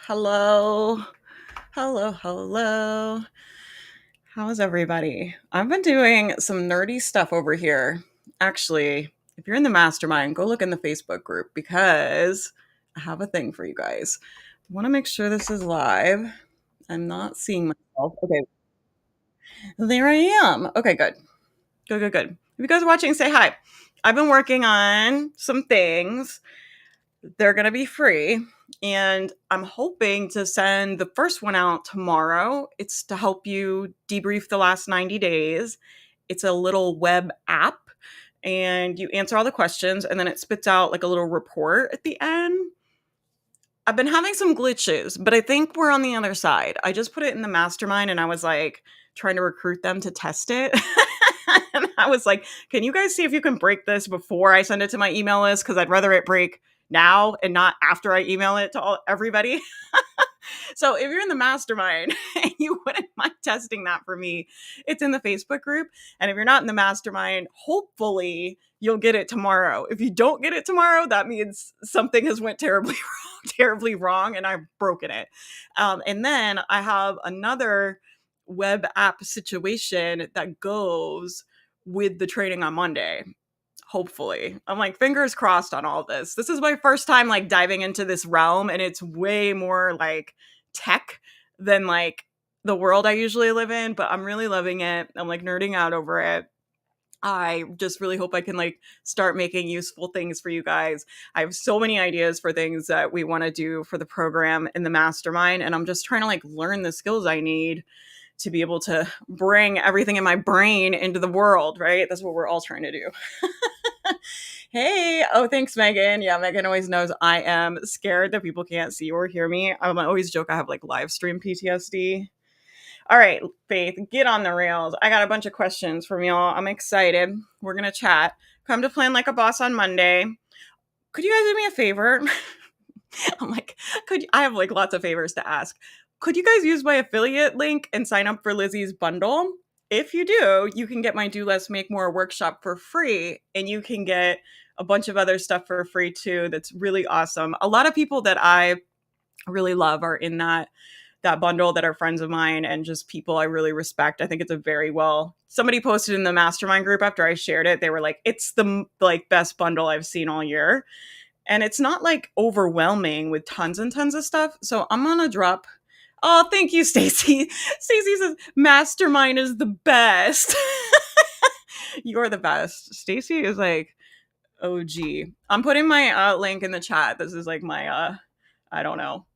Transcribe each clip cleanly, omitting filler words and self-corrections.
Hello. Hello, hello. How's everybody? I've been doing some nerdy stuff over here. Actually, if you're in the mastermind, go look in the Facebook group because I have a thing for you guys. I want to make sure this is live. I'm not seeing myself. Okay, there I am. Okay, good. Good, good, good. If you guys are watching, say hi. I've been working on some things. They're going to be free. And I'm hoping to send the first one out tomorrow. It's to help you debrief the last 90 days. It's a little web app, and you answer all the questions, and then it spits out like a little report at the end. I've been having some glitches, but I think we're on the other side. I just put it in the mastermind and I was like trying to recruit them to test it. And I was like, can you guys see if you can break this before I send it to my email list? Because I'd rather it break now and not after I email it to everybody. So if you're in the mastermind and you wouldn't mind testing that for me, it's in the Facebook group. And if you're not in the mastermind, hopefully you'll get it tomorrow. If you don't get it tomorrow, that means something has went terribly wrong, terribly wrong, and I've broken it. And then I have another web app situation that goes with the training on Monday. Hopefully. I'm like fingers crossed on all this. This is my first time like diving into this realm, and it's way more like tech than like the world I usually live in, but I'm really loving it. I'm like nerding out over it. I just really hope I can like start making useful things for you guys. I have so many ideas for things that we want to do for the program in the mastermind, and I'm just trying to like learn the skills I need to be able to bring everything in my brain into the world, right? That's what we're all trying to do. Hey, oh, thanks, Megan. Yeah, Megan always knows I am scared that people can't see or hear me. I always joke I have like live stream PTSD. All right, Faith, get on the rails. I got a bunch of questions from y'all. I'm excited. We're going to chat. Come to Plan Like a Boss on Monday. Could you guys do me a favor? I'm like, I have like lots of favors to ask. Could you guys use my affiliate link and sign up for Lizzy's bundle? If you do, you can get my Do Less Make More workshop for free, and you can get a bunch of other stuff for free too. That's really awesome. A lot of people that I really love are in that bundle that are friends of mine and just people I really respect. I think it's a very well. Somebody posted in the mastermind group after I shared it. They were like, "It's the like best bundle I've seen all year." And it's not like overwhelming with tons and tons of stuff. So I'm gonna drop. Oh, thank you, Stacy. Stacy says mastermind is the best. You're the best. Stacy is like OG. I'm putting my link in the chat. This is like my I don't know.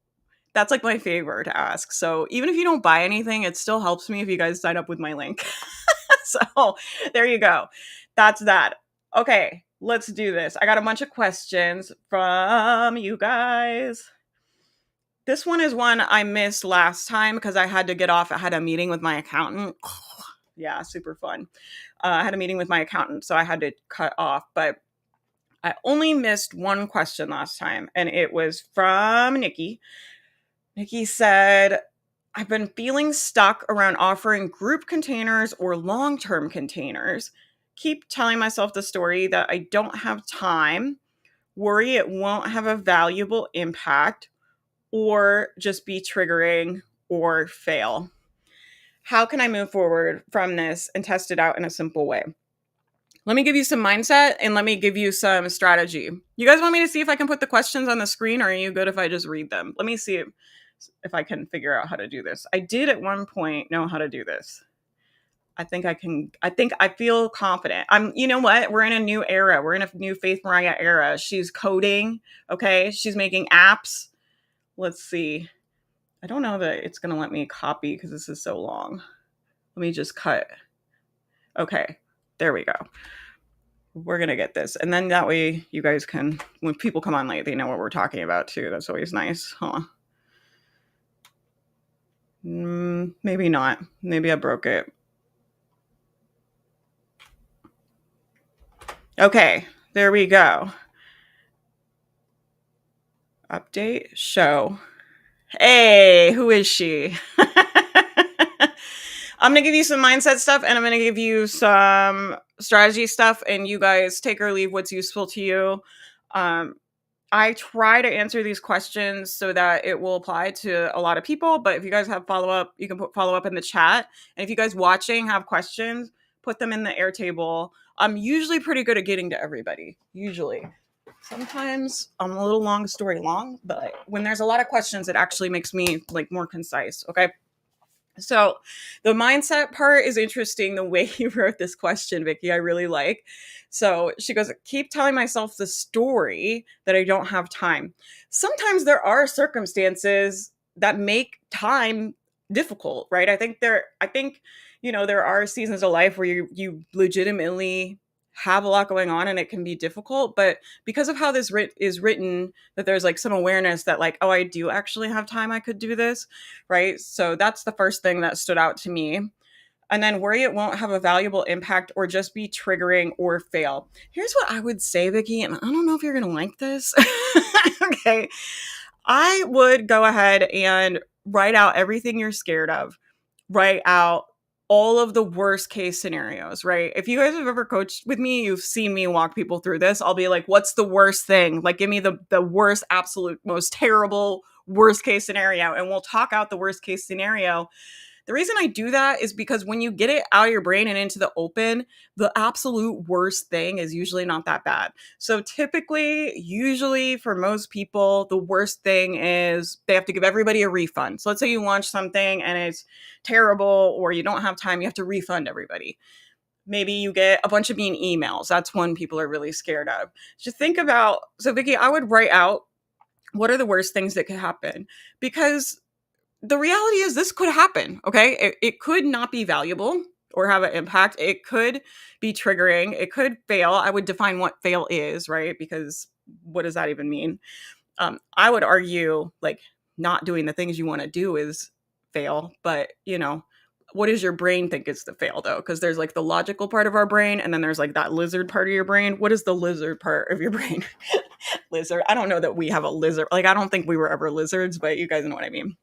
That's like my favor to ask. So even if you don't buy anything, it still helps me if you guys sign up with my link. So there you go. That's that. Okay, let's do this. I got a bunch of questions from you guys. This one is one I missed last time because I had to get off. I had a meeting with my accountant. Yeah, super fun. I had a meeting with my accountant, so I had to cut off. But I only missed one question last time, and it was from Nikki. Nikki said, I've been feeling stuck around offering group containers or long-term containers. Keep telling myself the story that I don't have time, worry it won't have a valuable impact, or just be triggering or fail. How can I move forward from this and test it out in a simple way? Let me give you some mindset and let me give you some strategy. You guys want me to see if I can put the questions on the screen, or are you good if I just read them? Let me see if I can figure out how to do this. I did at one point know how to do this. I think I can. I feel confident. You know what? We're in a new era. We're in a new Faith Mariah era. She's coding. Okay. She's making apps. Let's see. I don't know that it's going to let me copy because this is so long. Let me just cut. Okay. There we go. We're going to get this. And then that way you guys can, when people come on late, they know what we're talking about too. That's always nice. Huh? Maybe not. Maybe I broke it. Okay. There we go. Update. Show. Hey, who is she? I'm going to give you some mindset stuff and I'm going to give you some strategy stuff, and you guys take or leave what's useful to you. I try to answer these questions so that it will apply to a lot of people. But if you guys have follow up, you can put follow up in the chat. And if you guys watching have questions, put them in the Airtable. I'm usually pretty good at getting to everybody. Usually. Sometimes I'm a little long story long, but when there's a lot of questions, it actually makes me like more concise. Okay. So the mindset part is interesting. The way you wrote this question, Vicky, I really like. So she goes, keep telling myself the story that I don't have time. Sometimes there are circumstances that make time difficult, right? I think there are seasons of life where you legitimately have a lot going on and it can be difficult, but because of how this is written, that there's like some awareness that like, oh, I do actually have time, I could do this, right? So that's the first thing that stood out to me. And then worry it won't have a valuable impact or just be triggering or fail. Here's what I would say, Vicky, and I don't know if you're going to like this. Okay. I would go ahead and write out everything you're scared of. Write out all of the worst case scenarios, right? If you guys have ever coached with me, you've seen me walk people through this. I'll be like, what's the worst thing? Like, give me the worst, absolute, most terrible, worst case scenario. And we'll talk out the worst case scenario. The reason I do that is because when you get it out of your brain and into the open, the absolute worst thing is usually not that bad. So typically, usually for most people, the worst thing is they have to give everybody a refund. So let's say you launch something and it's terrible or you don't have time, you have to refund everybody. Maybe you get a bunch of mean emails. That's one people are really scared of. Just think about, so Vicky, I would write out what are the worst things that could happen, because the reality is this could happen. Okay. It could not be valuable or have an impact. It could be triggering. It could fail. I would define what fail is, right? Because what does that even mean? I would argue like not doing the things you want to do is fail, but what does your brain think is the fail though? Because there's like the logical part of our brain, and then there's like that lizard part of your brain. What is the lizard part of your brain? Lizard. I don't know that we have a lizard. Like, I don't think we were ever lizards, but you guys know what I mean.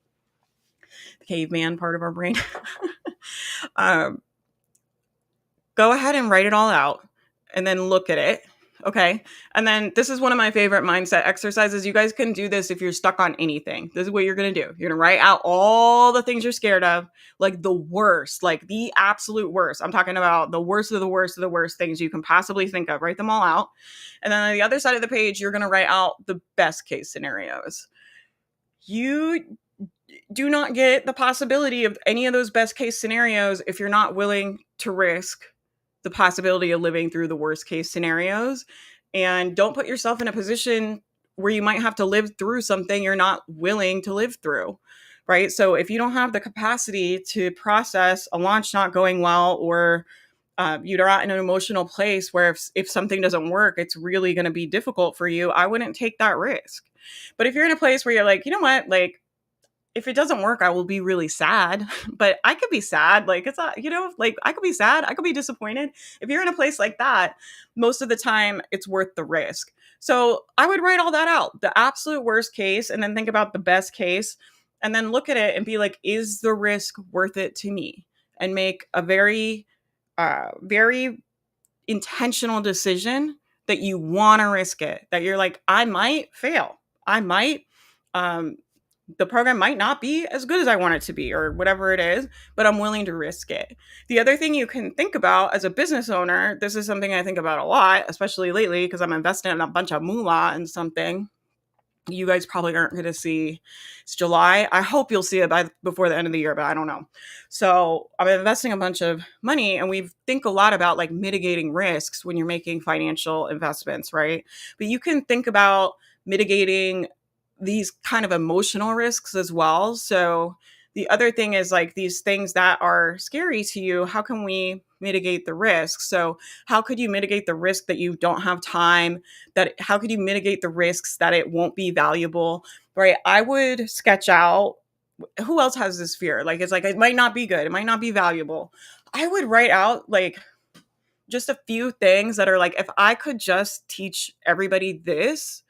The caveman part of our brain. um, Go ahead and write it all out and then look at it. Okay. And then this is one of my favorite mindset exercises. You guys can do this if you're stuck on anything. This is what you're going to do. You're going to write out all the things you're scared of, like the worst, like the absolute worst. I'm talking about the worst of the worst of the worst things you can possibly think of. Write them all out. And then on the other side of the page, you're going to write out the best case scenarios. You do not get the possibility of any of those best case scenarios if you're not willing to risk the possibility of living through the worst case scenarios. And don't put yourself in a position where you might have to live through something you're not willing to live through, right? So if you don't have the capacity to process a launch not going well, or you're not in an emotional place where if something doesn't work, it's really going to be difficult for you, I wouldn't take that risk. But if you're in a place where you're like, you know what, like, if it doesn't work, I will be really sad, but I could be sad. Like, it's not, like, I could be sad. I could be disappointed. If you're in a place like that, most of the time it's worth the risk. So I would write all that out, the absolute worst case, and then think about the best case, and then look at it and be like, is the risk worth it to me? And make a very, very intentional decision that you want to risk it, that you're like, I might fail. I might, um, the program might not be as good as I want it to be, or whatever it is, but I'm willing to risk it. The other thing you can think about as a business owner, this is something I think about a lot, especially lately, because I'm investing in a bunch of moolah in something you guys probably aren't going to see. It's July. I hope you'll see it before the end of the year, but I don't know. So I'm investing a bunch of money, and we think a lot about like mitigating risks when you're making financial investments, right? But you can think about mitigating these kind of emotional risks as well. So the other thing is like these things that are scary to you, how can we mitigate the risk? So how could you mitigate the risk that you don't have time? How could you mitigate the risks that it won't be valuable? Right? I would sketch out, who else has this fear? Like, it's like, it might not be good. It might not be valuable. I would write out like just a few things that are like, if I could just teach everybody this,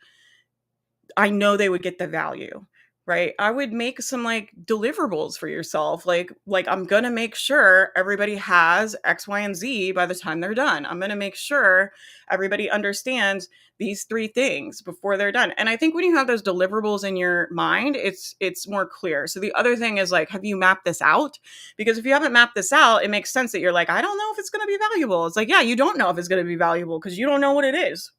I know they would get the value, right? I would make some like deliverables for yourself. Like I'm going to make sure everybody has X, Y, and Z by the time they're done. I'm going to make sure everybody understands these three things before they're done. And I think when you have those deliverables in your mind, it's more clear. So the other thing is like, have you mapped this out? Because if you haven't mapped this out, it makes sense that you're like, I don't know if it's going to be valuable. It's like, yeah, you don't know if it's going to be valuable because you don't know what it is.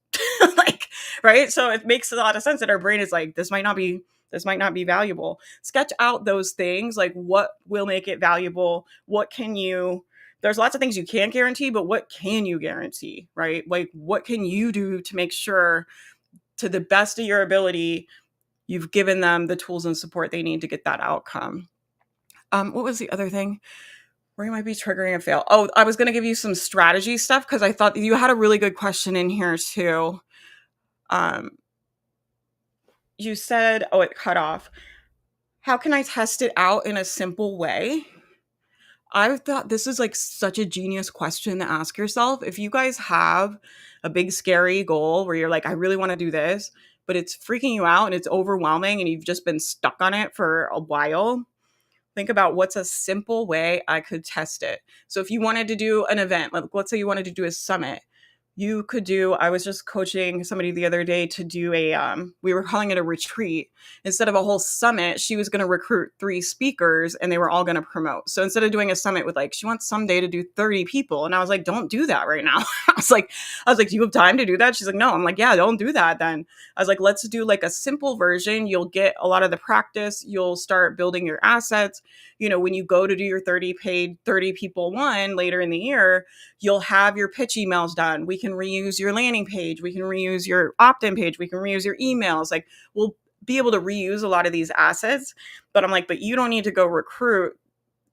Like, right? So it makes a lot of sense that our brain is like, this might not be valuable. Sketch out those things, like what will make it valuable. What can you There's lots of things you can't guarantee, but what can you guarantee, right? Like what can you do to make sure to the best of your ability you've given them the tools and support they need to get that outcome. What was the other thing where you might be triggering a fail? Oh, I was going to give you some strategy stuff because I thought you had a really good question in here too. um, you said, oh, it cut off. How can I test it out in a simple way? I thought this is like such a genius question to ask yourself. If you guys have a big scary goal where you're like, I really want to do this, but it's freaking you out and it's overwhelming and you've just been stuck on it for a while, think about what's a simple way I could test it. So if you wanted to do an event, like let's say you wanted to do a summit, you could do, I was just coaching somebody the other day to do we were calling it a retreat. Instead of a whole summit, she was going to recruit 3 speakers and they were all going to promote. So instead of doing a summit with like, she wants someday to do 30 people. And I was like, don't do that right now. I was like, do you have time to do that? She's like, no. I'm like, yeah, don't do that then. I was like, let's do like a simple version. You'll get a lot of the practice. You'll start building your assets. When you go to do your 30 paid 30 people one later in the year, you'll have your pitch emails done. We can reuse your landing page. We can reuse your opt-in page. We can reuse your emails. Like we'll be able to reuse a lot of these assets. But I'm like, but you don't need to go recruit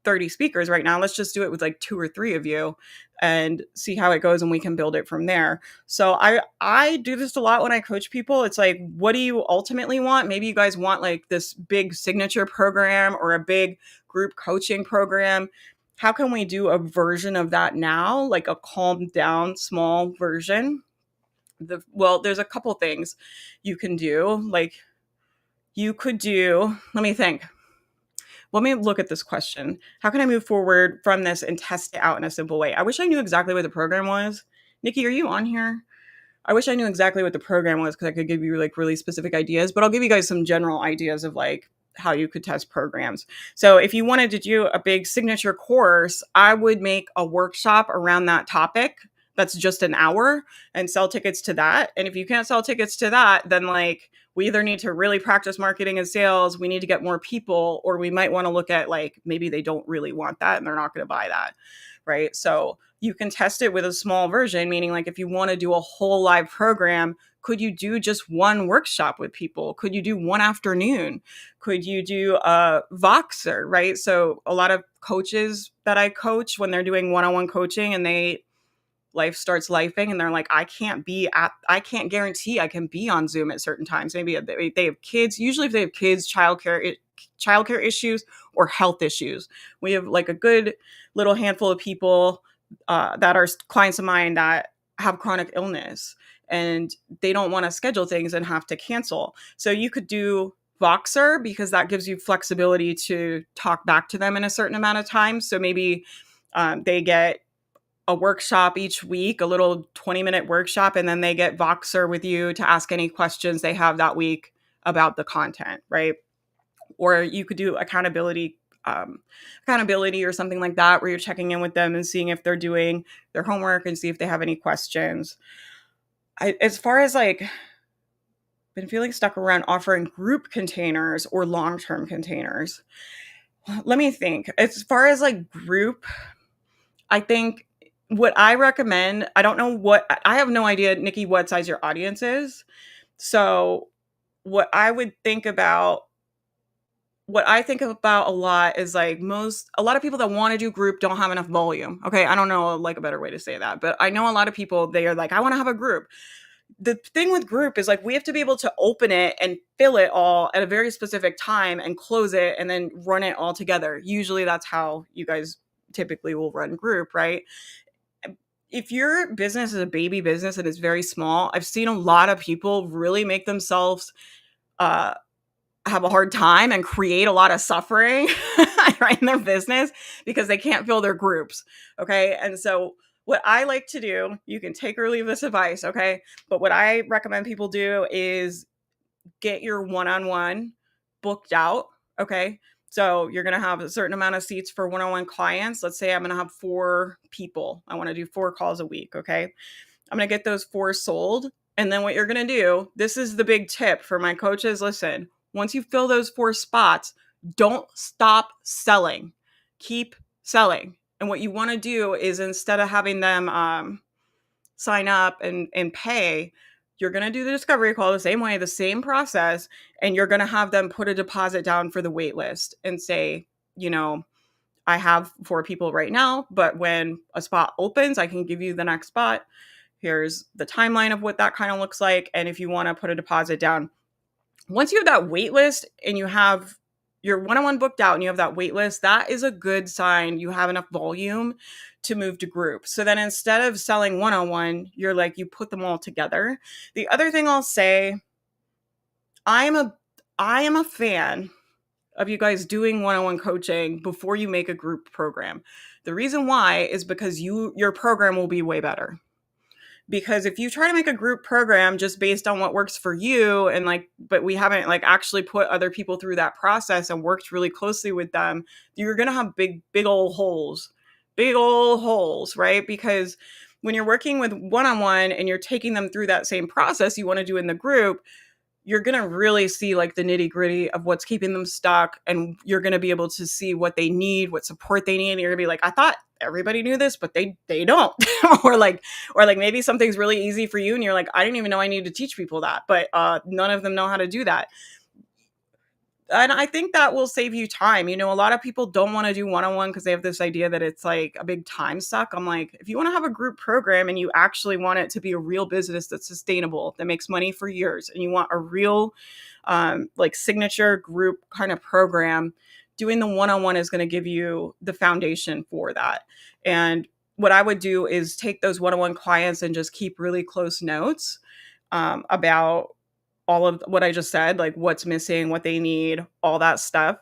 30 speakers right now. Let's just do it with like 2 or 3 of you and see how it goes and we can build it from there. So I do this a lot when I coach people. It's like, what do you ultimately want? Maybe you guys want like this big signature program or a big group coaching program. How can we do a version of that now, like a calmed down small version? Well, there's a couple things you can do. Like you could do, let me look at this question. How can I move forward from this and test it out in a simple way? I wish I knew exactly what the program was. Nikki, are you on here? I wish I knew exactly what the program was because I could give you like really specific ideas, but I'll give you guys some general ideas of like how you could test programs. So if you wanted to do a big signature course, I would make a workshop around that topic that's just an hour and sell tickets to that. And if you can't sell tickets to that, then like we either need to really practice marketing and sales, we need to get more people, or we might want to look at like maybe they don't really want that and they're not going to buy that. Right. So you can test it with a small version, meaning like if you want to do a whole live program, could you do just one workshop with people? Could you do one afternoon? Could you do a Voxer, right? So a lot of coaches that I coach when they're doing one-on-one coaching and life starts lifing and they're like, I can't guarantee I can be on Zoom at certain times. Maybe they have kids. Usually if they have kids, childcare issues or health issues. We have like a good little handful of people that are clients of mine that have chronic illness and they don't want to schedule things and have to cancel. So you could do Voxer because that gives you flexibility to talk back to them in a certain amount of time. So maybe they get a workshop each week, a little 20-minute workshop, and then they get Voxer with you to ask any questions they have that week about the content, right? Or you could do accountability or something like that, where you're checking in with them and seeing if they're doing their homework and see if they have any questions. As far as like, been feeling stuck around offering group containers or long-term containers. Let me think. As far as like group, I think what I recommend, I have no idea, Nikki, what size your audience is. So what I would think about what I think about a lot is like a lot of people that want to do group don't have enough volume. Okay. I don't know like a better way to say that, but I know a lot of people, they are like, I want to have a group. The thing with group is like, we have to be able to open it and fill it all at a very specific time and close it and then run it all together. Usually that's how you guys typically will run group, right? If your business is a baby business and it's very small, I've seen a lot of people really make themselves, uh, have a hard time and create a lot of suffering right in their business because they can't fill their groups. Okay. And so what I like to do, you can take or leave this advice. Okay. But what I recommend people do is get your one-on-one booked out. Okay. So you're going to have a certain amount of seats for one-on-one clients. Let's say I'm going to have 4 people. I want to do 4 calls a week. Okay. I'm going to get those 4 sold. And then what you're going to do, this is the big tip for my coaches. Listen, once you fill those 4 spots, don't stop selling. Keep selling. And what you want to do is instead of having them sign up and pay, you're going to do the discovery call the same way, the same process. And you're going to have them put a deposit down for the wait list and say, I have 4 people right now, but when a spot opens, I can give you the next spot. Here's the timeline of what that kind of looks like. And if you want to put a deposit down, once you have that wait list and you have your one-on-one booked out and you have that wait list, that is a good sign you have enough volume to move to group. So then instead of selling one-on-one, you're like, you put them all together. The other thing I'll say, I am a fan of you guys doing one-on-one coaching before you make a group program. The reason why is because your program will be way better. Because if you try to make a group program just based on what works for you but we haven't actually put other people through that process and worked really closely with them, you're going to have big old holes, right? Because when you're working with one-on-one and you're taking them through that same process you want to do in the group, you're going to really see the nitty gritty of what's keeping them stuck. And you're going to be able to see what they need, what support they need. And you're gonna be like, I thought everybody knew this, but they don't. or maybe something's really easy for you. And you're like, I didn't even know I needed to teach people that, but none of them know how to do that. And I think that will save you time. A lot of people don't want to do one-on-one because they have this idea that it's like a big time suck. I'm like, if you want to have a group program and you actually want it to be a real business that's sustainable, that makes money for years, and you want a real signature group kind of program, doing the one-on-one is going to give you the foundation for that. And what I would do is take those one-on-one clients and just keep really close notes about all of what I just said, like what's missing, what they need, all that stuff.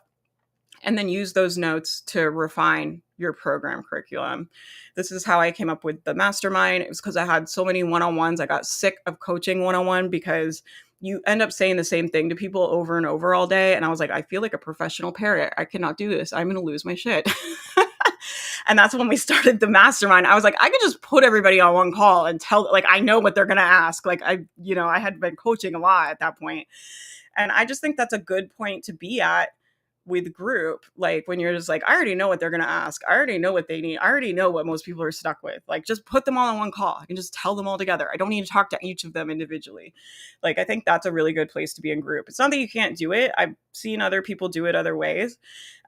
And then use those notes to refine your program curriculum. This is how I came up with the mastermind. It was because I had so many one-on-ones. I got sick of coaching one-on-one because you end up saying the same thing to people over and over all day. And I was like, I feel like a professional parrot. I cannot do this. I'm going to lose my shit. And that's when we started the mastermind. I was like, I could just put everybody on one call and tell, I know what they're going to ask. I had been coaching a lot at that point. And I just think that's a good point to be at with group. When you're just I already know what they're going to ask. I already know what they need. I already know what most people are stuck with. Just put them all on one call. I can just tell them all together. I don't need to talk to each of them individually. I think that's a really good place to be in group. It's not that you can't do it. I've seen other people do it other ways.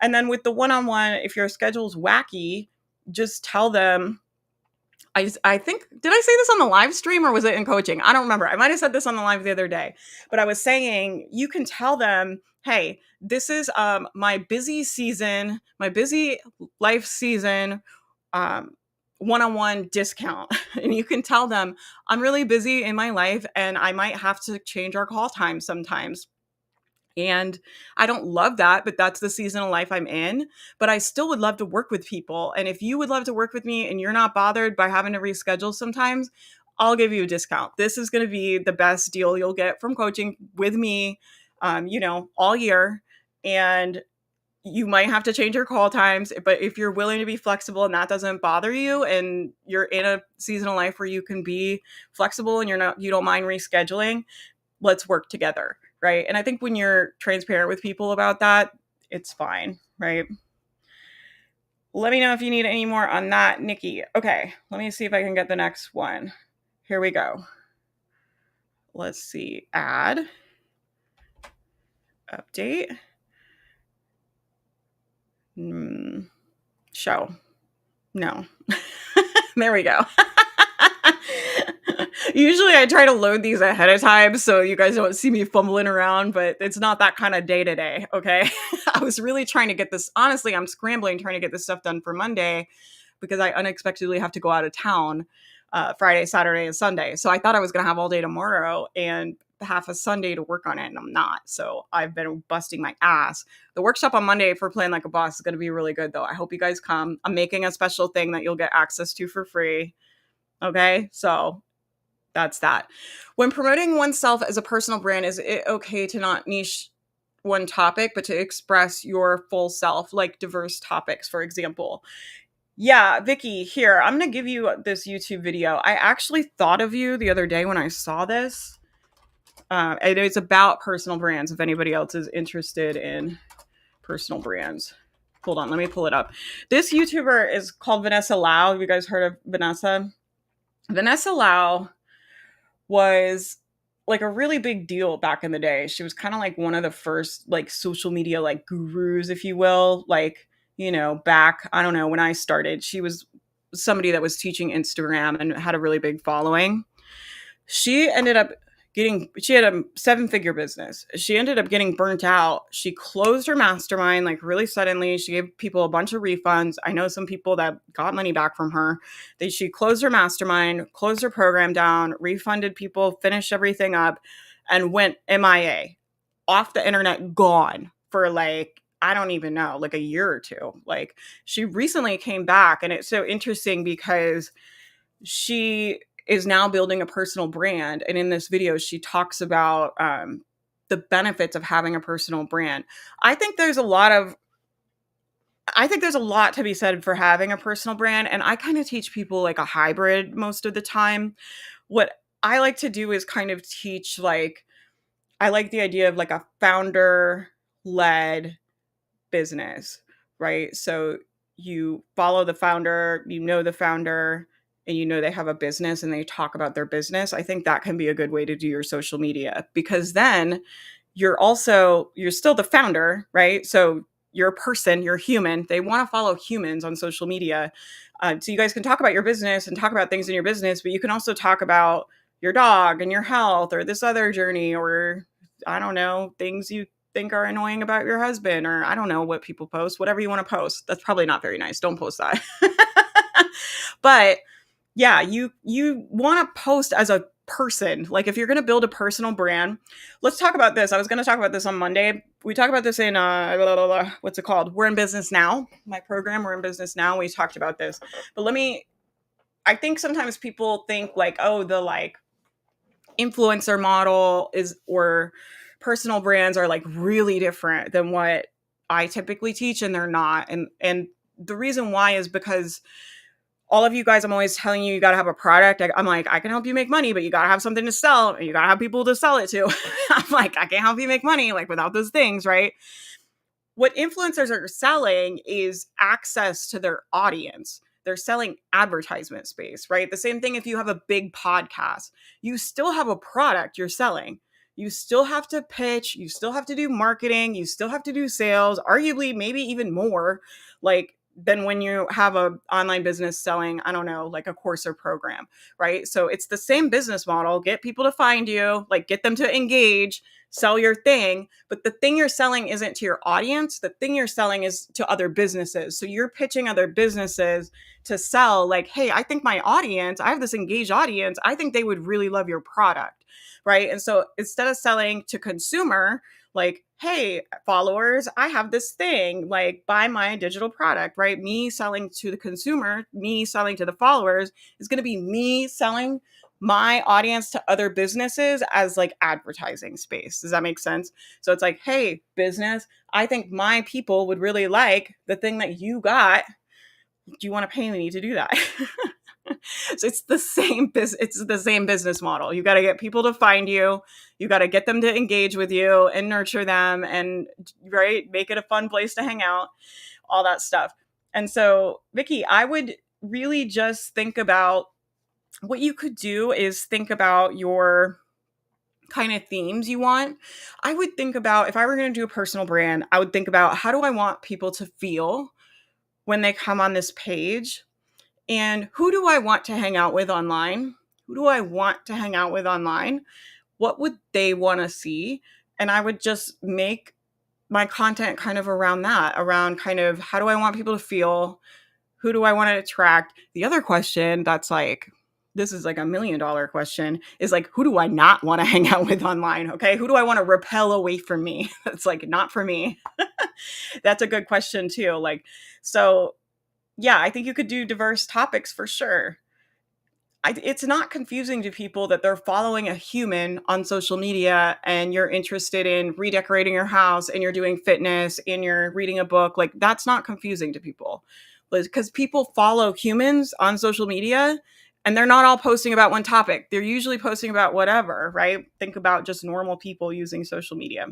And then with the one-on-one, if your schedule's wacky, just tell them, I think, did I say this on the live stream or was it in coaching? I don't remember. I might have said this on the live the other day, but I was saying, you can tell them, hey, this is my busy season, my busy life season, one-on-one discount. And you can tell them, I'm really busy in my life and I might have to change our call time sometimes. And I don't love that, but that's the season of life I'm in. But I still would love to work with people. And if you would love to work with me and you're not bothered by having to reschedule sometimes, I'll give you a discount. This is going to be the best deal you'll get from coaching with me, all year. And you might have to change your call times, but if you're willing to be flexible and that doesn't bother you and you're in a season of life where you can be flexible and you don't mind rescheduling, let's work together. Right. And I think when you're transparent with people about that, it's fine. Right. Let me know if you need any more on that, Nikki. Okay. Let me see if I can get the next one. Here we go. Let's see. Add. Update. Show. No. There we go. Usually I try to load these ahead of time so you guys don't see me fumbling around, but it's not that kind of day to day, okay? I was really trying to get this, honestly, I'm scrambling trying to get this stuff done for Monday because I unexpectedly have to go out of town Friday, Saturday, and Sunday. So I thought I was going to have all day tomorrow, and half a Sunday to work on it, and I'm not. So I've been busting my ass. The workshop on Monday for Playing Like a Boss is going to be really good, though. I hope you guys come. I'm making a special thing that you'll get access to for free. Okay, so that's that. When promoting oneself as a personal brand, is it okay to not niche one topic, but to express your full self, like diverse topics, for example? Yeah, Vicky, here, I'm going to give you this YouTube video. I actually thought of you the other day when I saw this. And it's about personal brands, if anybody else is interested in personal brands. Hold on, let me pull it up. This YouTuber is called Vanessa Lau. Have you guys heard of Vanessa? Vanessa Lau was like a really big deal back in the day. She was kind of like one of the first like social media like gurus, if you will. Like, you know, back, I don't know, when I started, she was somebody that was teaching Instagram and had a really big following. She ended up she had a 7-figure business. She ended up getting burnt out. She closed her mastermind like really suddenly. She gave people a bunch of refunds. I know some people that got money back from her. She closed her mastermind, closed her program down, refunded people, finished everything up, and went MIA, off the internet, gone for like, I don't even know, like a year or two. Like, she recently came back, and it's so interesting because she is now building a personal brand. And in this video, she talks about the benefits of having a personal brand. I think there's a lot to be said for having a personal brand. And I kind of teach people like a hybrid most of the time. What I like to do is kind of teach, like, I like the idea of like a founder led business, right? So you follow the founder, you know the founder, and you know they have a business and they talk about their business. I think that can be a good way to do your social media, because then you're still the founder, right? So you're a person, you're human. They want to follow humans on social media. So you guys can talk about your business and talk about things in your business, but you can also talk about your dog and your health or this other journey, or I don't know, things you think are annoying about your husband, or I don't know what people post, whatever you want to post. That's probably not very nice. Don't post that. But yeah, you want to post as a person. Like, if you're going to build a personal brand, let's talk about this. I was going to talk about this on Monday. We talk about this in what's it called? We're in Business Now. My program, We're in Business Now. We talked about this. But I think sometimes people think like, oh, the like influencer model or personal brands are like really different than what I typically teach, and they're not. And the reason why is because all of you guys, I'm always telling you, you got to have a product. I'm like, I can help you make money, but you got to have something to sell, and you got to have people to sell it to. I'm like, I can't help you make money like without those things, right? What influencers are selling is access to their audience. They're selling advertisement space, right? The same thing if you have a big podcast, you still have a product you're selling. You still have to pitch, you still have to do marketing, you still have to do sales, arguably maybe even more like than when you have an online business selling, I don't know, like a course or program, right? So it's the same business model. Get people to find you, like get them to engage, sell your thing, but the thing you're selling isn't to your audience. The thing you're selling is to other businesses. So you're pitching other businesses to sell like, hey, I think my audience, I have this engaged audience, I think they would really love your product, right? And so instead of selling to consumer, like, hey, followers, I have this thing, like buy my digital product, right? Me selling to the consumer, me selling to the followers is going to be me selling my audience to other businesses as like advertising space. Does that make sense? So it's like, hey, business, I think my people would really like the thing that you got. Do you want to pay me to do that? So it's the same business model. You got to get people to find you. You got to get them to engage with you and nurture them, and right, make it a fun place to hang out, all that stuff. And so, Vicky, I would really just think about what you could do is think about your kind of themes you want. I would think about, if I were going to do a personal brand, I would think about, how do I want people to feel when they come on this page? And who do I want to hang out with online? Who do I want to hang out with online? What would they want to see? And I would just make my content kind of around that, around kind of, how do I want people to feel? Who do I want to attract? The other question that's like this is like $1 million question, is like, who do I not want to hang out with online? Okay. Who do I want to repel away from me? That's like not for me. That's a good question too. Like, so yeah, I think you could do diverse topics for sure. It's not confusing to people that they're following a human on social media and you're interested in redecorating your house and you're doing fitness and you're reading a book. Like, that's not confusing to people because people follow humans on social media and they're not all posting about one topic. They're usually posting about whatever, right? Think about just normal people using social media.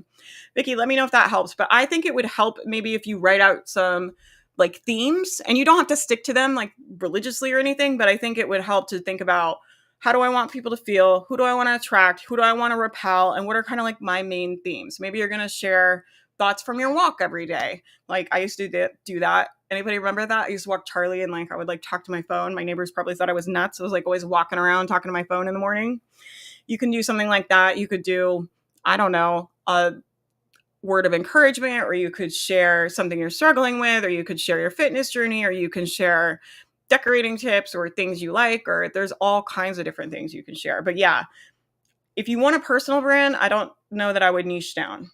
Vicky, let me know if that helps. But I think it would help maybe if you write out some like themes, and you don't have to stick to them like religiously or anything, but I think it would help to think about, how do I want people to feel? Who do I want to attract? Who do I want to repel? And what are kind of like my main themes? Maybe you're going to share thoughts from your walk every day. Like I used to do that. Anybody remember that? I used to walk Charlie and like I would like talk to my phone. My neighbors probably thought I was nuts. I was like always walking around talking to my phone in the morning. You can do something like that. You could do, I don't know, a word of encouragement, or you could share something you're struggling with, or you could share your fitness journey, or you can share decorating tips or things you like, or there's all kinds of different things you can share. But yeah, if you want a personal brand, I don't know that I would niche down.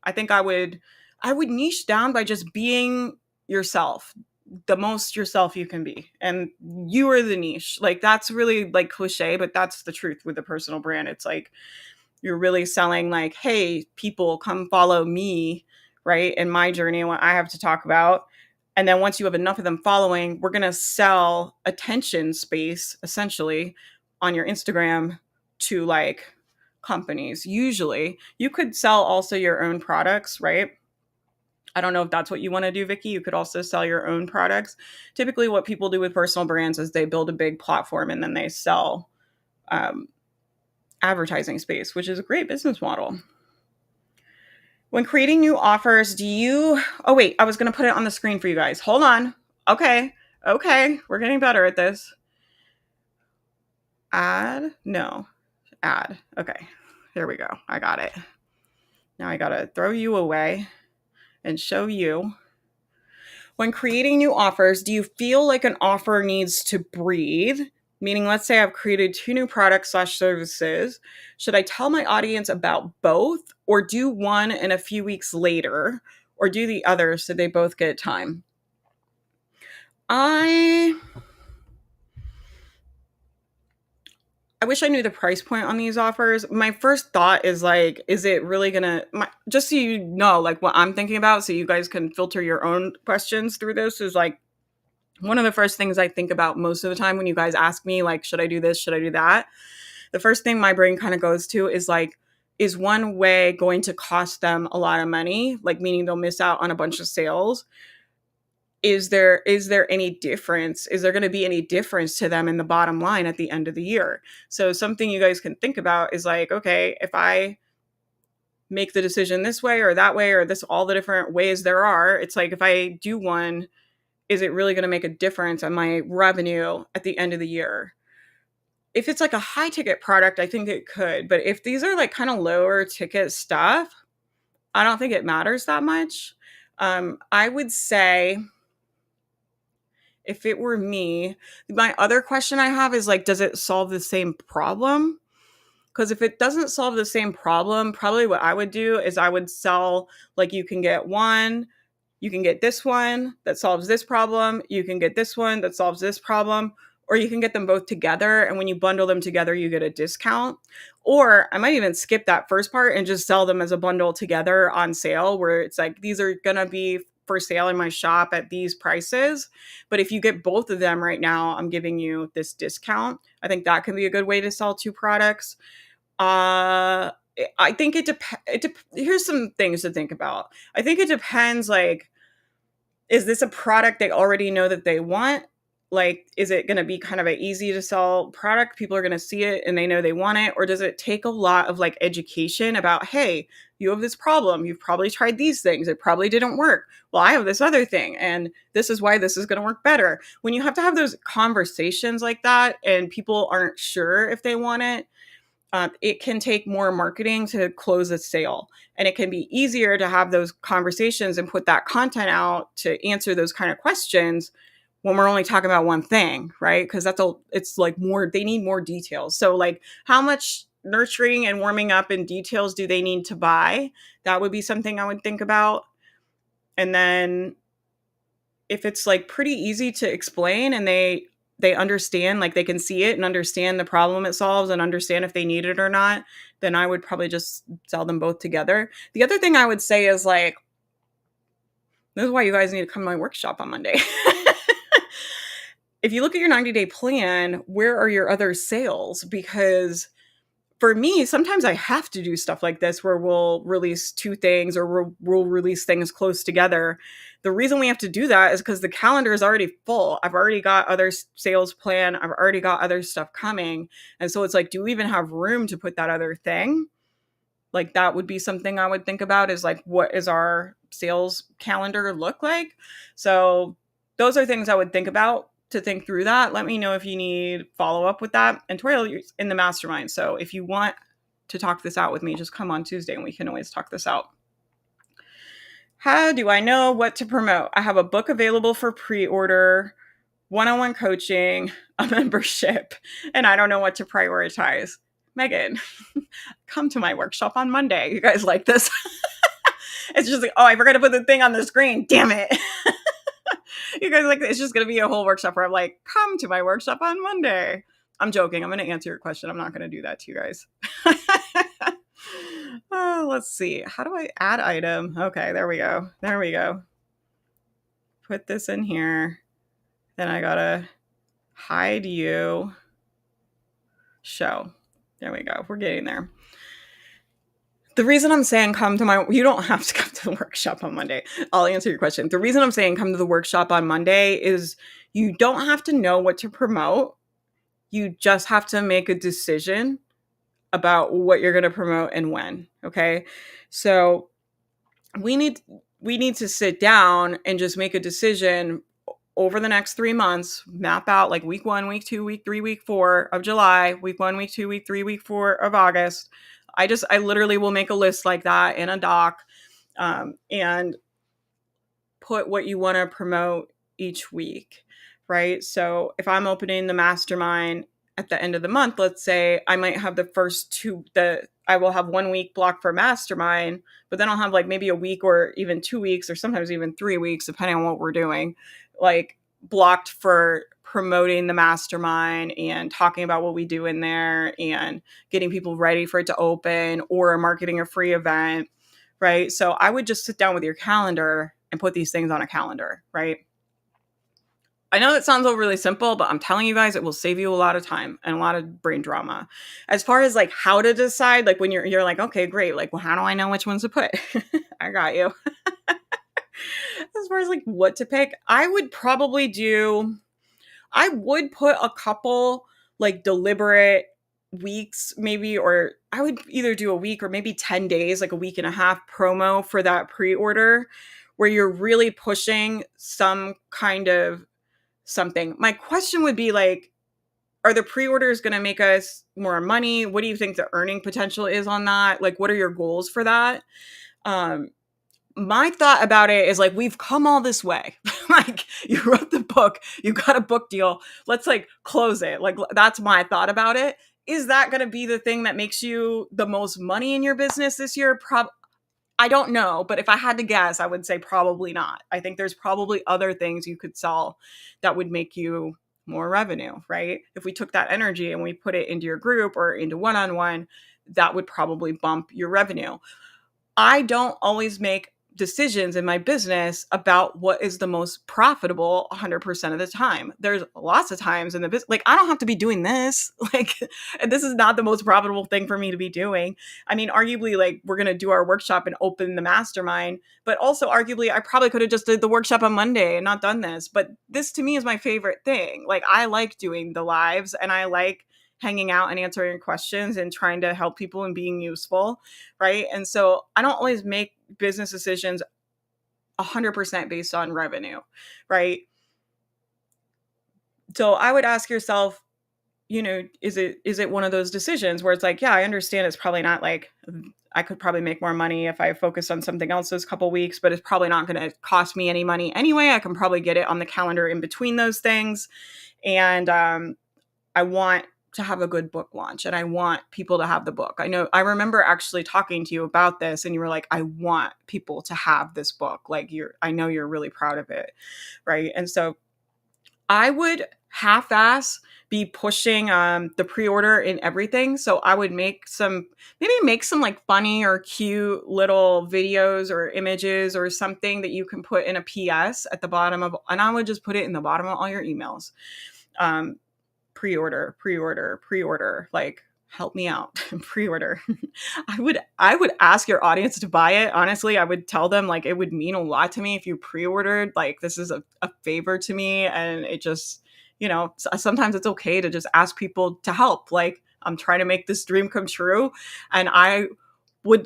I think I would niche down by just being yourself, the most yourself you can be. And you are the niche. Like that's really like cliche, but that's the truth with the personal brand. It's like you're really selling like, hey, people come follow me, right? In my journey and what I have to talk about. And then once you have enough of them following, we're going to sell attention space essentially on your Instagram to like companies. Usually you could sell also your own products, right? I don't know if that's what you want to do, Vicky. You could also sell your own products. Typically what people do with personal brands is they build a big platform and then they sell um, advertising space, which is a great business model. When creating new offers, oh wait, I was going to put it on the screen for you guys. Hold on. Okay. We're getting better at this. Add. No. Add. Okay. Here we go. I got it. Now I got to throw you away and show you. When creating new offers, do you feel like an offer needs to breathe? Meaning, let's say I've created 2 new products/services. Should I tell my audience about both, or do one and a few weeks later, or do the other so they both get time? I wish I knew the price point on these offers. My first thought is like, is it really gonna, just so you know, like what I'm thinking about, so you guys can filter your own questions through this, is like, one of the first things I think about most of the time when you guys ask me, like, should I do this? Should I do that? The first thing my brain kind of goes to is like, is one way going to cost them a lot of money? Like, meaning they'll miss out on a bunch of sales. Is there any difference? Is there going to be any difference to them in the bottom line at the end of the year? So something you guys can think about is like, okay, if I make the decision this way or that way, or this, all the different ways there are, it's like, if I do one, is it really going to make a difference on my revenue at the end of the year? If it's like a high ticket product, I think it could. But if these are like kind of lower ticket stuff, I don't think it matters that much. I would say, if it were me, my other question I have is like, does it solve the same problem? Because if it doesn't solve the same problem, probably what I would do is I would sell, like, you can get one, you can get this one that solves this problem, you can get this one that solves this problem, or you can get them both together. And when you bundle them together, you get a discount. Or I might even skip that first part and just sell them as a bundle together on sale, where it's like, these are going to be for sale in my shop at these prices. But if you get both of them right now, I'm giving you this discount. I think that can be a good way to sell 2 products. I think it depends. Here's some things to think about. I think it depends, like, is this a product they already know that they want? Like, is it going to be kind of an easy to sell product? People are going to see it and they know they want it. Or does it take a lot of like education about, hey, you have this problem. You've probably tried these things. It probably didn't work. Well, I have this other thing, and this is why this is going to work better. When you have to have those conversations like that and people aren't sure if they want it, it can take more marketing to close a sale. And it can be easier to have those conversations and put that content out to answer those kind of questions when we're only talking about one thing, right? Because it's like more, they need more details. So, like, how much nurturing and warming up and details do they need to buy? That would be something I would think about. And then if it's like pretty easy to explain and they understand, like they can see it and understand the problem it solves and understand if they need it or not, then I would probably just sell them both together. The other thing I would say is like, this is why you guys need to come to my workshop on Monday. If you look at your 90-day plan, where are your other sales? Because for me, sometimes I have to do stuff like this where we'll release two things or we'll release things close together. The reason we have to do that is because the calendar is already full. I've already got other sales plan. I've already got other stuff coming. And so it's like, do we even have room to put that other thing? Like that would be something I would think about, is like, what is our sales calendar look like? So those are things I would think about to think through that. Let me know if you need follow up with that. And Toriel's in the mastermind. So if you want to talk this out with me, just come on Tuesday and we can always talk this out. How do I know what to promote? I have a book available for pre-order, one-on-one coaching, a membership, and I don't know what to prioritize. Megan, come to my workshop on Monday. You guys like this? It's just like, oh, I forgot to put the thing on the screen. Damn it. You guys like, it's just going to be a whole workshop where I'm like, come to my workshop on Monday. I'm joking. I'm going to answer your question. I'm not going to do that to you guys. Let's see. How do I add item? Okay, there we go. There we go. Put this in here. Then I got to hide you. Show. There we go. We're getting there. The reason I'm saying you don't have to come to the workshop on Monday. I'll answer your question. The reason I'm saying come to the workshop on Monday is you don't have to know what to promote. You just have to make a decision about what you're going to promote and when. Okay. So we need to sit down and just make a decision over the next 3 months, map out like week 1, week 2, week 3, week 4 of July, week 1, week 2, week 3, week 4 of August. I literally will make a list like that in a doc, and put what you want to promote each week, right? So if I'm opening the mastermind at the end of the month, let's say I might have I will have 1 week blocked for mastermind, but then I'll have like maybe a week or even 2 weeks or sometimes even 3 weeks, depending on what we're doing, like blocked for promoting the mastermind and talking about what we do in there and getting people ready for it to open or marketing a free event, right? So I would just sit down with your calendar and put these things on a calendar, right? I know that sounds overly simple, but I'm telling you guys, it will save you a lot of time and a lot of brain drama. As far as like how to decide, like when you're like, okay, great. Like, well, how do I know which ones to put? I got you. As far as like what to pick, I would put a couple like deliberate weeks maybe, or I would either do a week or maybe 10 days, like a week and a half promo for that pre-order where you're really pushing some kind of something. My question would be like, are the pre-orders going to make us more money? What do you think the earning potential is on that? Like, what are your goals for that? My thought about it is like, we've come all this way. Like, you wrote the book, you got a book deal. Let's like close it. Like, that's my thought about it. Is that going to be the thing that makes you the most money in your business this year? I don't know, but if I had to guess, I would say probably not. I think there's probably other things you could sell that would make you more revenue, right? If we took that energy and we put it into your group or into one-on-one, that would probably bump your revenue. I don't always make decisions in my business about what is the most profitable 100% of the time. There's lots of times in the business, like I don't have to be doing this. Like, this is not the most profitable thing for me to be doing. I mean, arguably, like we're going to do our workshop and open the mastermind, but also arguably I probably could have just did the workshop on Monday and not done this. But this to me is my favorite thing. Like I like doing the lives and I like hanging out and answering questions and trying to help people and being useful, right? And so I don't always make business decisions 100% based on revenue, right? So I would ask yourself, is it one of those decisions where it's like, yeah, I understand it's probably not like I could probably make more money if I focused on something else those couple weeks, but it's probably not going to cost me any money anyway. I can probably get it on the calendar in between those things. And I want to have a good book launch and I want people to have the book. I remember actually talking to you about this and you were like, I want people to have this book. Like I know you're really proud of it. Right. And so I would half-ass be pushing the pre-order in everything. So I would maybe make some like funny or cute little videos or images or something that you can put in a PS at the bottom of, and I would just put it in the bottom of all your emails. Um, pre-order, pre-order, pre-order, like help me out. Pre-order. I would ask your audience to buy it. Honestly, I would tell them like it would mean a lot to me if you pre-ordered. Like this is a favor to me. And it just, sometimes it's okay to just ask people to help. Like I'm trying to make this dream come true. And I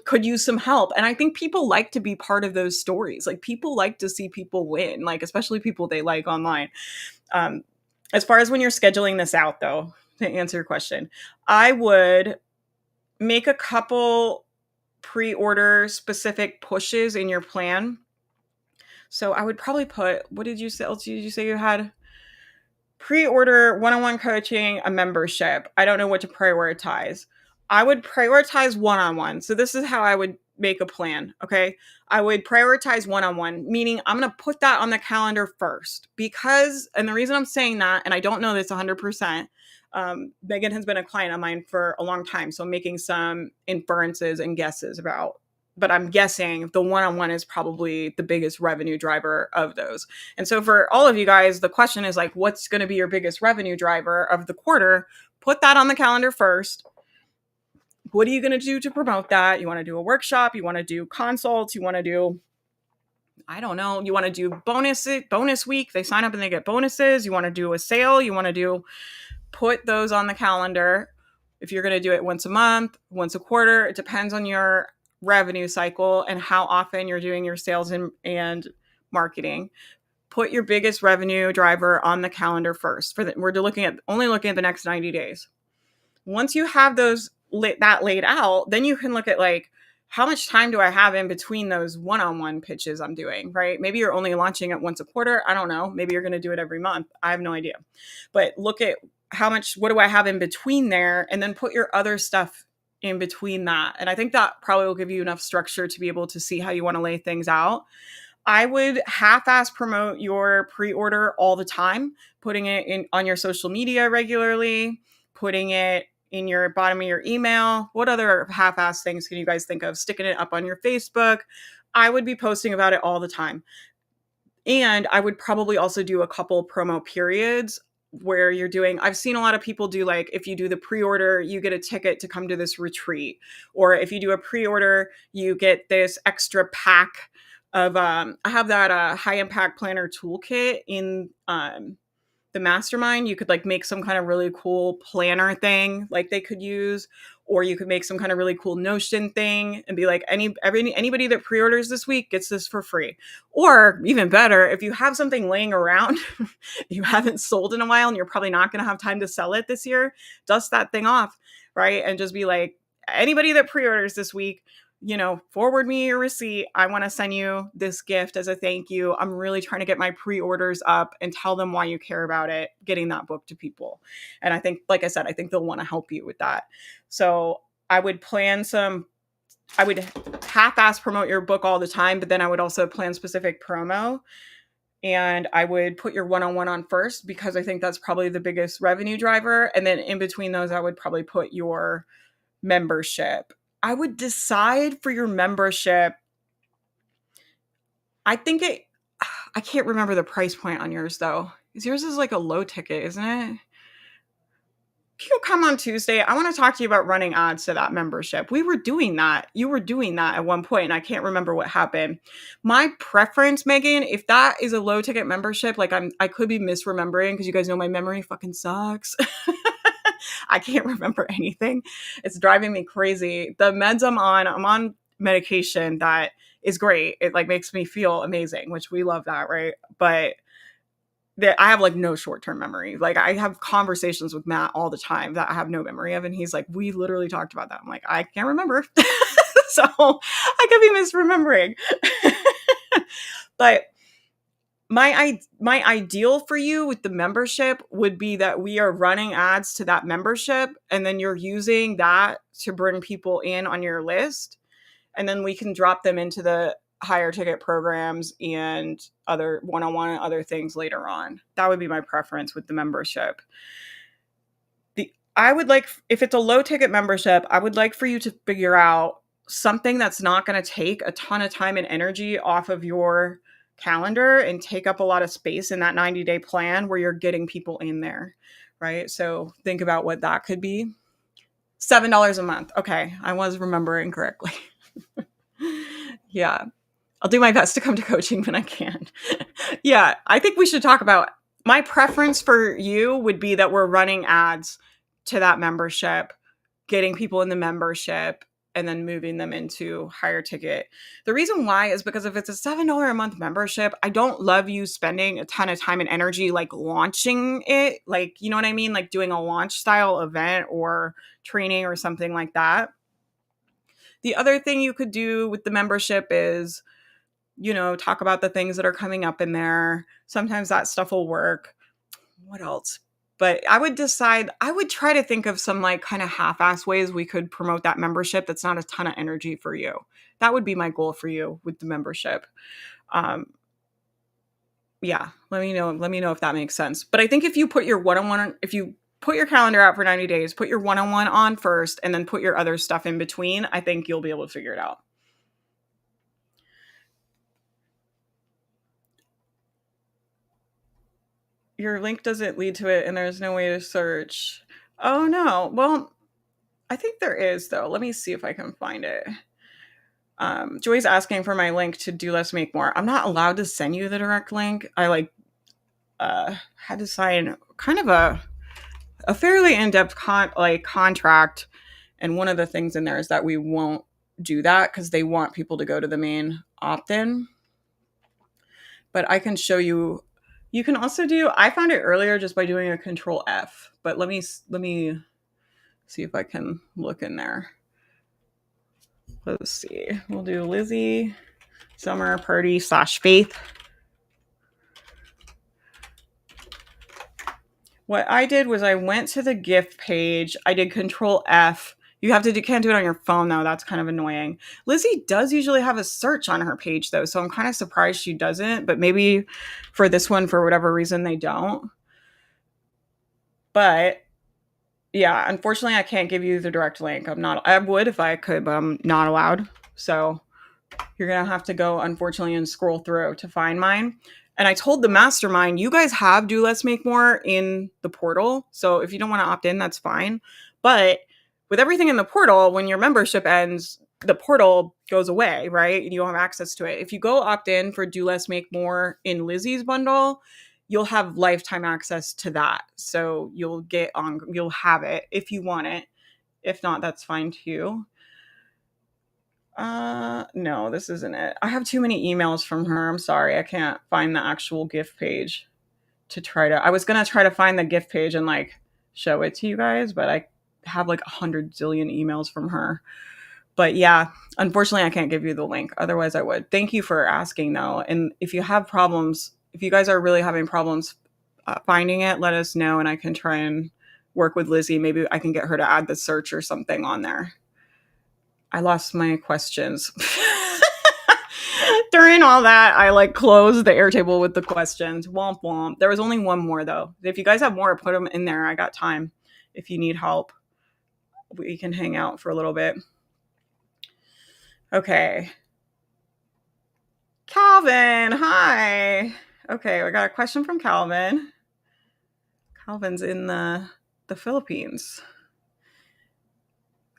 could use some help. And I think people like to be part of those stories. Like people like to see people win, like especially people they like online. Um, as far as when you're scheduling this out, though, to answer your question, I would make a couple pre-order specific pushes in your plan. So I would probably put, what did you say? Else did you say you had? Pre-order one-on-one coaching, a membership. I don't know what to prioritize. I would prioritize one-on-one. So this is how I would make a plan. Okay. I would prioritize one-on-one, meaning I'm going to put that on the calendar first because, and the reason I'm saying that, and I don't know this 100%, Megan has been a client of mine for a long time. So I'm making some inferences and guesses but I'm guessing the one-on-one is probably the biggest revenue driver of those. And so for all of you guys, the question is like, what's going to be your biggest revenue driver of the quarter? Put that on the calendar first. What are you going to do to promote that? You want to do a workshop? You want to do consults? You want to do, I don't know, you want to do bonus week. They sign up and they get bonuses. You want to do a sale. You want to put those on the calendar. If you're going to do it once a month, once a quarter, it depends on your revenue cycle and how often you're doing your sales and marketing. Put your biggest revenue driver on the calendar first. We're only looking at the next 90 days. Once you have that laid out, then you can look at like, how much time do I have in between those one-on-one pitches I'm doing, right? Maybe you're only launching it once a quarter. I don't know. Maybe you're going to do it every month. I have no idea. But look at what do I have in between there? And then put your other stuff in between that. And I think that probably will give you enough structure to be able to see how you want to lay things out. I would half-ass promote your pre-order all the time, putting it on your social media regularly, putting it in your bottom of your email. What other half-ass things can you guys think of? Sticking it up on your Facebook. I would be posting about it all the time. And I would probably also do a couple promo periods where I've seen a lot of people do like, if you do the pre-order, you get a ticket to come to this retreat. Or if you do a pre-order, you get this extra pack of, I have that high impact planner toolkit in the mastermind. You could like make some kind of really cool planner thing like they could use, or you could make some kind of really cool Notion thing and be like, anybody that pre-orders this week gets this for free. Or even better, if you have something laying around you haven't sold in a while and you're probably not going to have time to sell it this year, dust that thing off, right? And just be like, anybody that pre-orders this week, forward me your receipt. I want to send you this gift as a thank you. I'm really trying to get my pre-orders up, and tell them why you care about it, getting that book to people. And I think, like I said, I think they'll want to help you with that. So I would half-ass promote your book all the time, but then I would also plan specific promo. And I would put your one-on-one on first because I think that's probably the biggest revenue driver. And then in between those, I would probably put your membership. I would decide for your membership. I can't remember the price point on yours though. Yours is like a low ticket, isn't it? You come on Tuesday. I want to talk to you about running ads to that membership. We were doing that. You were doing that at one point, and I can't remember what happened. My preference, Megan, if that is a low ticket membership, like I could be misremembering because you guys know my memory fucking sucks. I can't remember anything. It's driving me crazy. The meds I'm on medication that is great. It like makes me feel amazing, which we love that, right? But I have like no short-term memory. Like I have conversations with Matt all the time that I have no memory of. And he's like, we literally talked about that. I'm like, I can't remember. So I could be misremembering. But my ideal for you with the membership would be that we are running ads to that membership, and then you're using that to bring people in on your list, and then we can drop them into the higher ticket programs and other one-on-one and other things later on. That would be my preference with the membership. I would like, if it's a low ticket membership, I would like for you to figure out something that's not going to take a ton of time and energy off of your calendar and take up a lot of space in that 90-day plan where you're getting people in there, right? So think about what that could be. $7 a month. Okay, I was remembering correctly. Yeah, I'll do my best to come to coaching when I can. Yeah, I think we should talk about, my preference for you would be that we're running ads to that membership, getting people in the membership, and then moving them into higher ticket. The reason why is because if it's a $7 a month membership, I don't love you spending a ton of time and energy like launching it. Like, you know what I mean? Like doing a launch style event or training or something like that. The other thing you could do with the membership is, talk about the things that are coming up in there. Sometimes that stuff will work. What else? But I would try to think of some like kind of half-ass ways we could promote that membership that's not a ton of energy for you. That would be my goal for you with the membership. Yeah, let me know if that makes sense. But I think if you put your one-on-one, if you put your calendar out for 90 days, put your one-on-one on first, and then put your other stuff in between, I think you'll be able to figure it out. Your link doesn't lead to it and there's no way to search. Oh no. Well, I think there is though. Let me see if I can find it. Joy's asking for my link to Do Less Make More. I'm not allowed to send you the direct link. I had to sign kind of a fairly in-depth contract, and one of the things in there is that we won't do that because they want people to go to the main opt-in. But I can show you. You can also do, I found it earlier just by doing a Control F, but let me see if I can look in there. Let's see. We'll do Lizzy Summer Party /Faith. What I did was I went to the gift page. I did Control F. You can't do it on your phone though. That's kind of annoying. Lizzy does usually have a search on her page though, so I'm kind of surprised she doesn't. But maybe for this one, for whatever reason, they don't. But yeah, unfortunately, I can't give you the direct link. I would if I could, but I'm not allowed. So you're going to have to go, unfortunately, and scroll through to find mine. And I told the mastermind, you guys have Do Less Make More in the portal. So if you don't want to opt in, that's fine. But with everything in the portal, when your membership ends, the portal goes away, right? And you don't have access to it. If you go opt in for Do Less Make More in Lizzy's bundle, you'll have lifetime access to that. So you'll have it if you want it. If not, that's fine too. No, this isn't it. I have too many emails from her. I'm sorry. I can't find the actual gift page I was going to try to find the gift page and like show it to you guys, but I have like 100 zillion emails from her. But yeah, unfortunately I can't give you the link. Otherwise I would. Thank you for asking though. And if you have problems, if you guys are really having problems finding it, let us know and I can try and work with Lizzy. Maybe I can get her to add the search or something on there. I lost my questions. During all that, I like closed the Airtable with the questions. Womp womp. There was only one more though. If you guys have more, put them in there. I got time. If you need help, we can hang out for a little bit. Okay. Calvin, hi. Okay, we got a question from Calvin. Calvin's in the Philippines.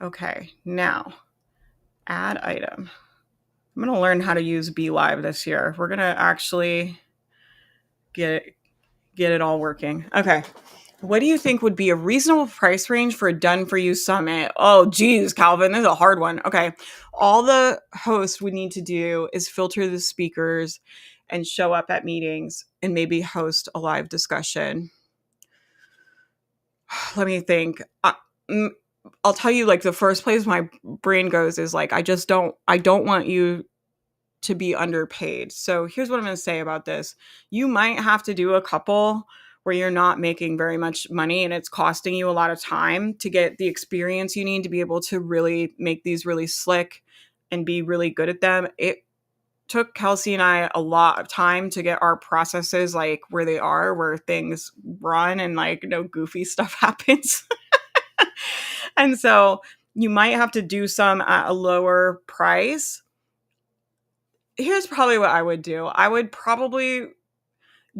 Okay, now add item. I'm going to learn how to use Be Live this year. We're going to actually get it all working. Okay. What do you think would be a reasonable price range for a done for you summit? Oh, geez, Calvin, this is a hard one. Okay. All the host would need to do is filter the speakers and show up at meetings and maybe host a live discussion. Let me think. I'll tell you, like, the first place my brain goes is like, I don't want you to be underpaid. So here's what I'm going to say about this. You might have to do a couple where you're not making very much money and it's costing you a lot of time to get the experience you need to be able to really make these really slick and be really good at them. It took Kelsey and I a lot of time to get our processes like where they are, where things run and like no goofy stuff happens. And so you might have to do some at a lower price. Here's probably what I would do. I would probably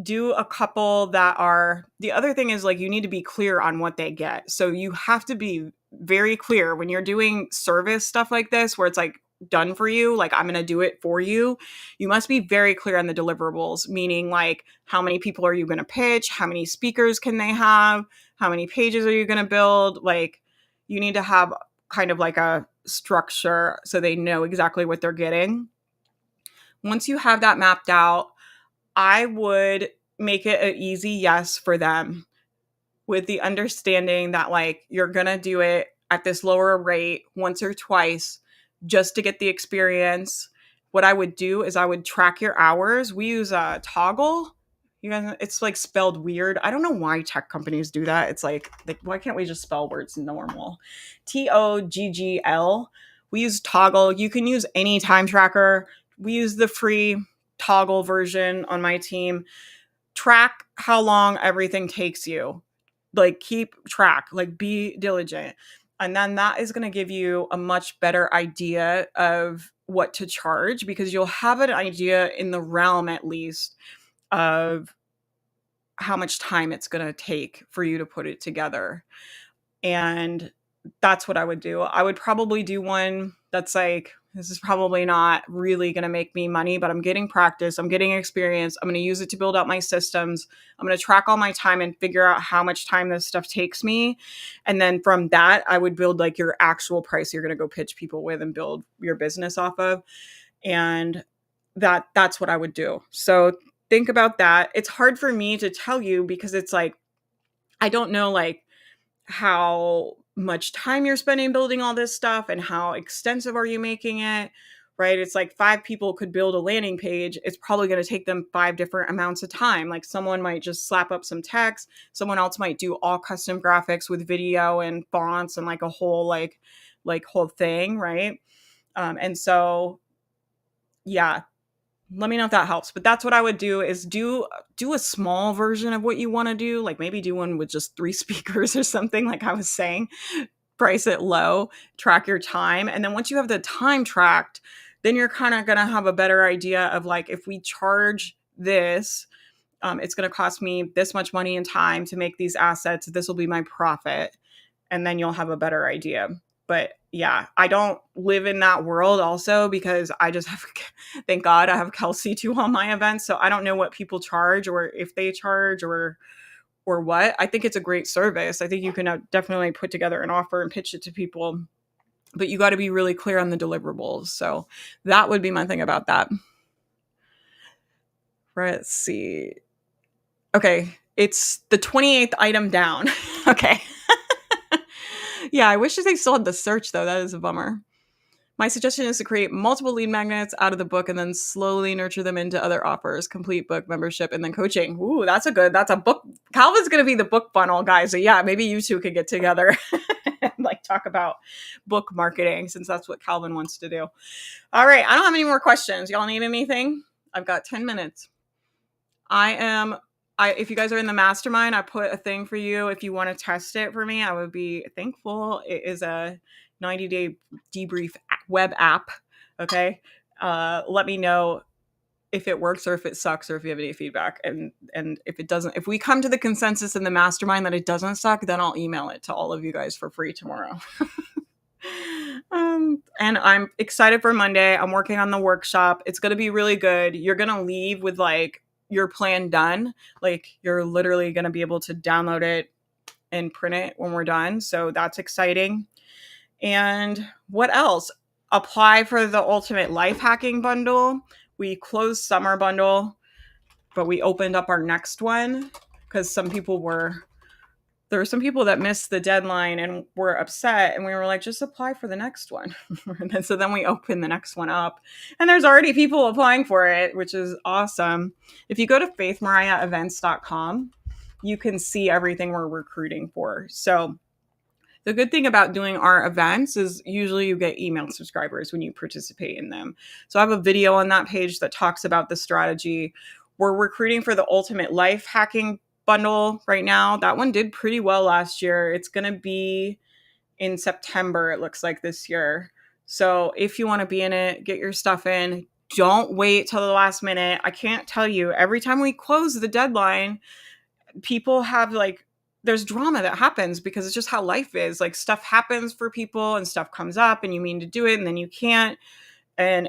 do a couple that are, the other thing is like you need to be clear on what they get. So you have to be very clear when you're doing service stuff like this where it's like done for you, like I'm going to do it for you. You must be very clear on the deliverables, meaning like how many people are you going to pitch? How many speakers can they have? How many pages are you going to build? Like you need to have kind of like a structure so they know exactly what they're getting. Once you have that mapped out, I would make it an easy yes for them with the understanding that like you're going to do it at this lower rate once or twice just to get the experience. What I would do is I would track your hours. We use a Toggle. You guys, it's like spelled weird. I don't know why tech companies do that. It's like why can't we just spell words normal? Toggl. We use Toggle. You can use any time tracker. We use the free Toggle version on my team. Track how long everything takes you. Like keep track, like be diligent. And then that is going to give you a much better idea of what to charge because you'll have an idea in the realm at least of how much time it's going to take for you to put it together. And that's what I would do. I would probably do one that's like, this is probably not really going to make me money, but I'm getting practice. I'm getting experience. I'm going to use it to build out my systems. I'm going to track all my time and figure out how much time this stuff takes me. And then from that, I would build like your actual price you're going to go pitch people with and build your business off of. And that's what I would do. So think about that. It's hard for me to tell you because it's like, I don't know like how much time you're spending building all this stuff and how extensive are you making it, right? It's like 5 people could build a landing page. It's probably going to take them 5 different amounts of time. Like someone might just slap up some text. Someone else might do all custom graphics with video and fonts and like a whole like whole thing, right? And so, yeah, let me know if that helps. But that's what I would do is do a small version of what you want to do. Like maybe do one with just 3 speakers or something, like I was saying. Price it low, track your time. And then once you have the time tracked, then you're kind of going to have a better idea of like, if we charge this, it's going to cost me this much money and time to make these assets. This will be my profit. And then you'll have a better idea. But yeah, I don't live in that world also because I just have, thank God I have Kelsey to all my events. So I don't know what people charge or if they charge or what. I think it's a great service. I think you can definitely put together an offer and pitch it to people, but you got to be really clear on the deliverables. So that would be my thing about that. Let's see. Okay. It's the 28th item down. Okay. Yeah, I wish they still had the search though. That is a bummer. My suggestion is to create multiple lead magnets out of the book and then slowly nurture them into other offers, complete book membership, and then coaching. Ooh, that's a book. Calvin's going to be the book funnel guy. So yeah, maybe you two could get together and like talk about book marketing since that's what Calvin wants to do. All right. I don't have any more questions. Y'all need anything? I've got 10 minutes. If you guys are in the mastermind, I put a thing for you. If you want to test it for me, I would be thankful. It is a 90-day debrief web app. Okay. Let me know if it works or if it sucks or if you have any feedback. And if it doesn't, if we come to the consensus in the mastermind that it doesn't suck, then I'll email it to all of you guys for free tomorrow. And I'm excited for Monday. I'm working on the workshop. It's going to be really good. You're going to leave with like your plan done. Like you're literally going to be able to download it and print it when we're done. So that's exciting. And what else? Apply for the Ultimate Life Hacking Bundle. We closed Summer Bundle, but we opened up our next one because some people were there were some people that missed the deadline and were upset, and we were like, just apply for the next one. And then, so then we open the next one up, and there's already people applying for it, which is awesome. If you go to faithmariahevents.com, you can see everything we're recruiting for. So the good thing about doing our events is usually you get email subscribers when you participate in them. So I have a video on that page that talks about the strategy. We're recruiting for the ultimate life hacking bundle right now. That one did pretty well last year. It's going to be in September, it looks like, this year. So if you want to be in it, get your stuff in. Don't wait till the last minute. I can't tell you, every time we close the deadline, people have like, there's drama that happens because it's just how life is. Like, stuff happens for people and stuff comes up and you mean to do it and then you can't. And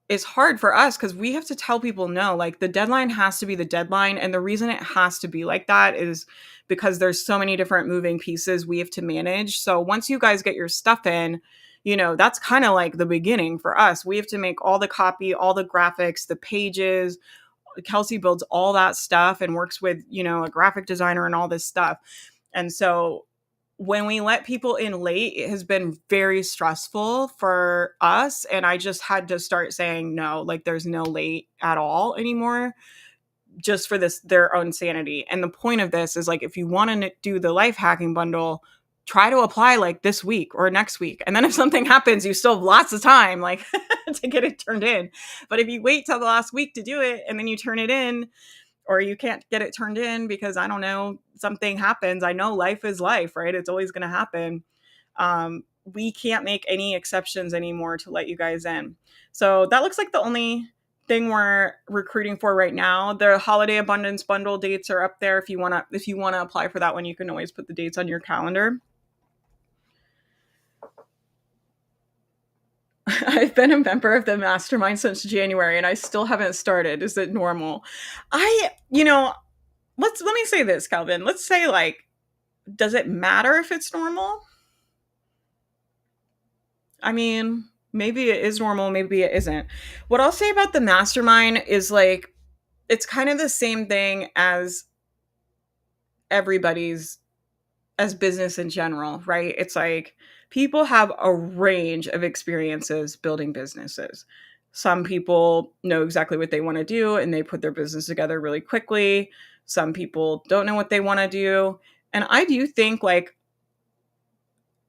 it's hard for us because we have to tell people no, like the deadline has to be the deadline. And the reason it has to be like that is because there's so many different moving pieces we have to manage. So once you guys get your stuff in, you know, that's kind of like the beginning for us. We have to make all the copy, all the graphics, the pages. Kelsey builds all that stuff and works with, you know, a graphic designer and all this stuff. And so when we let people in late, it has been very stressful for us. And I just had to start saying no, like there's no late at all anymore, just for this, their own sanity. And the point of this is like, if you want to do the life hacking bundle, try to apply like this week or next week. And then if something happens, you still have lots of time like to get it turned in. But if you wait till the last week to do it and then you turn it in, or you can't get it turned in because, I don't know, something happens. I know life is life, right? It's always going to happen. We can't make any exceptions anymore to let you guys in. So that looks like the only thing we're recruiting for right now. The holiday abundance bundle dates are up there. If you want to apply for that one, you can always put the dates on your calendar. I've been a member of the mastermind since January and I still haven't started. Is it normal? Let me say this, Calvin. Let's say, like, does it matter if it's normal? I mean, maybe it is normal, maybe it isn't. What I'll say about the mastermind is like, it's kind of the same thing as everybody's, as business in general, right? It's like people have a range of experiences building businesses. Some people know exactly what they want to do and they put their business together really quickly. Some people don't know what they want to do. And I do think, like,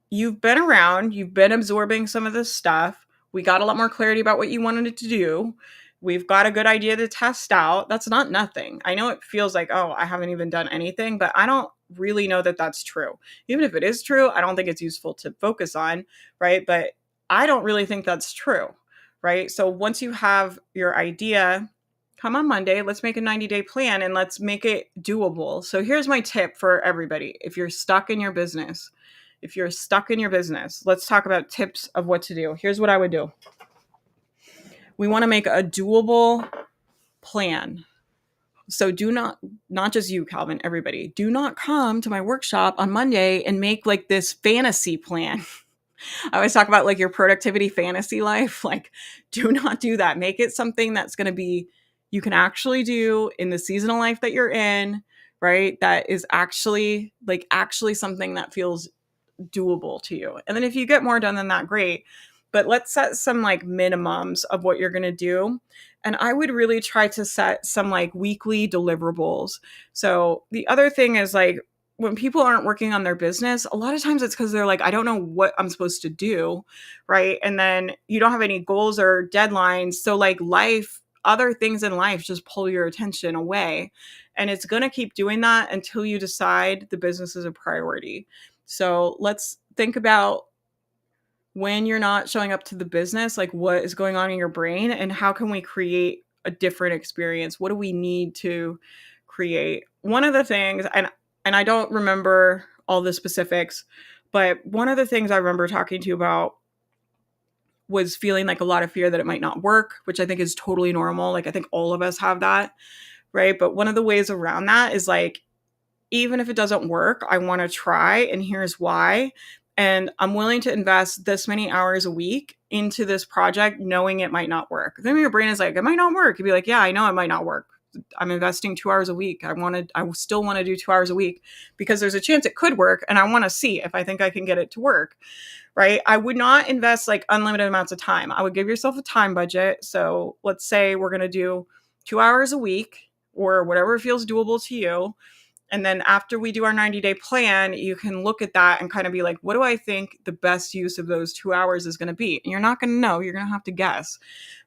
you've been around, you've been absorbing some of this stuff. We got a lot more clarity about what you wanted it to do. We've got a good idea to test out. That's not nothing. I know it feels like, oh, I haven't even done anything, but I don't really know that that's true. Even if it is true, I don't think it's useful to focus on, right? But I don't really think that's true, right? So once you have your idea, come on Monday, let's make a 90-day plan and let's make it doable. So here's my tip for everybody. If you're stuck in your business, let's talk about tips of what to do. Here's what I would do. We want to make a doable plan. So do not just you, Calvin, everybody, do not come to my workshop on Monday and make like this fantasy plan. I always talk about like your productivity fantasy life. Like, do not do that. Make it something that's going to be, you can actually do in the seasonal life that you're in, right? That is actually something that feels doable to you. And then if you get more done than that, great. But let's set some like minimums of what you're going to do. And I would really try to set some like weekly deliverables. So the other thing is, like, when people aren't working on their business, a lot of times it's because they're like, I don't know what I'm supposed to do. Right. And then you don't have any goals or deadlines. So like other things in life just pull your attention away. And it's going to keep doing that until you decide the business is a priority. So let's think about, when you're not showing up to the business, like what is going on in your brain and how can we create a different experience? What do we need to create? One of the things, and I don't remember all the specifics, but one of the things I remember talking to you about was feeling like a lot of fear that it might not work, which I think is totally normal. Like, I think all of us have that, right? But one of the ways around that is like, even if it doesn't work, I want to try, and here's why. And I'm willing to invest this many hours a week into this project, knowing it might not work. Then your brain is like, it might not work. You'd be like, yeah, I know it might not work. I'm investing 2 hours a week. I still want to do 2 hours a week because there's a chance it could work. And I want to see if I think I can get it to work. Right. I would not invest like unlimited amounts of time. I would give yourself a time budget. So let's say we're going to do 2 hours a week or whatever feels doable to you. And then after we do our 90-day plan, you can look at that and kind of be like, what do I think the best use of those 2 hours is going to be? And you're not going to know. You're going to have to guess.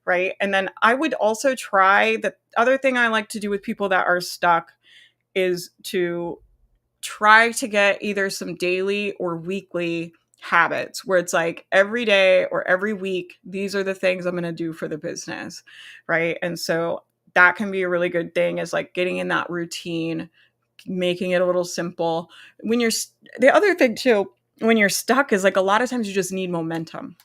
Right. And then I would also try the other thing I like to do with people that are stuck is to try to get either some daily or weekly habits where it's like every day or every week, these are the things I'm going to do for the business. Right. And so that can be a really good thing is like getting in that routine, making it a little simple. The other thing too, when you're stuck is like a lot of times you just need momentum,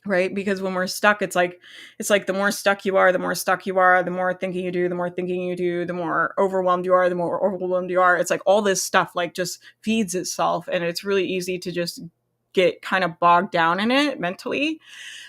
right? Because when we're stuck, it's like the more stuck you are, the more stuck you are, the more thinking you do, the more thinking you do, the more overwhelmed you are, the more overwhelmed you are. It's like all this stuff like just feeds itself, and it's really easy to just get kind of bogged down in it mentally.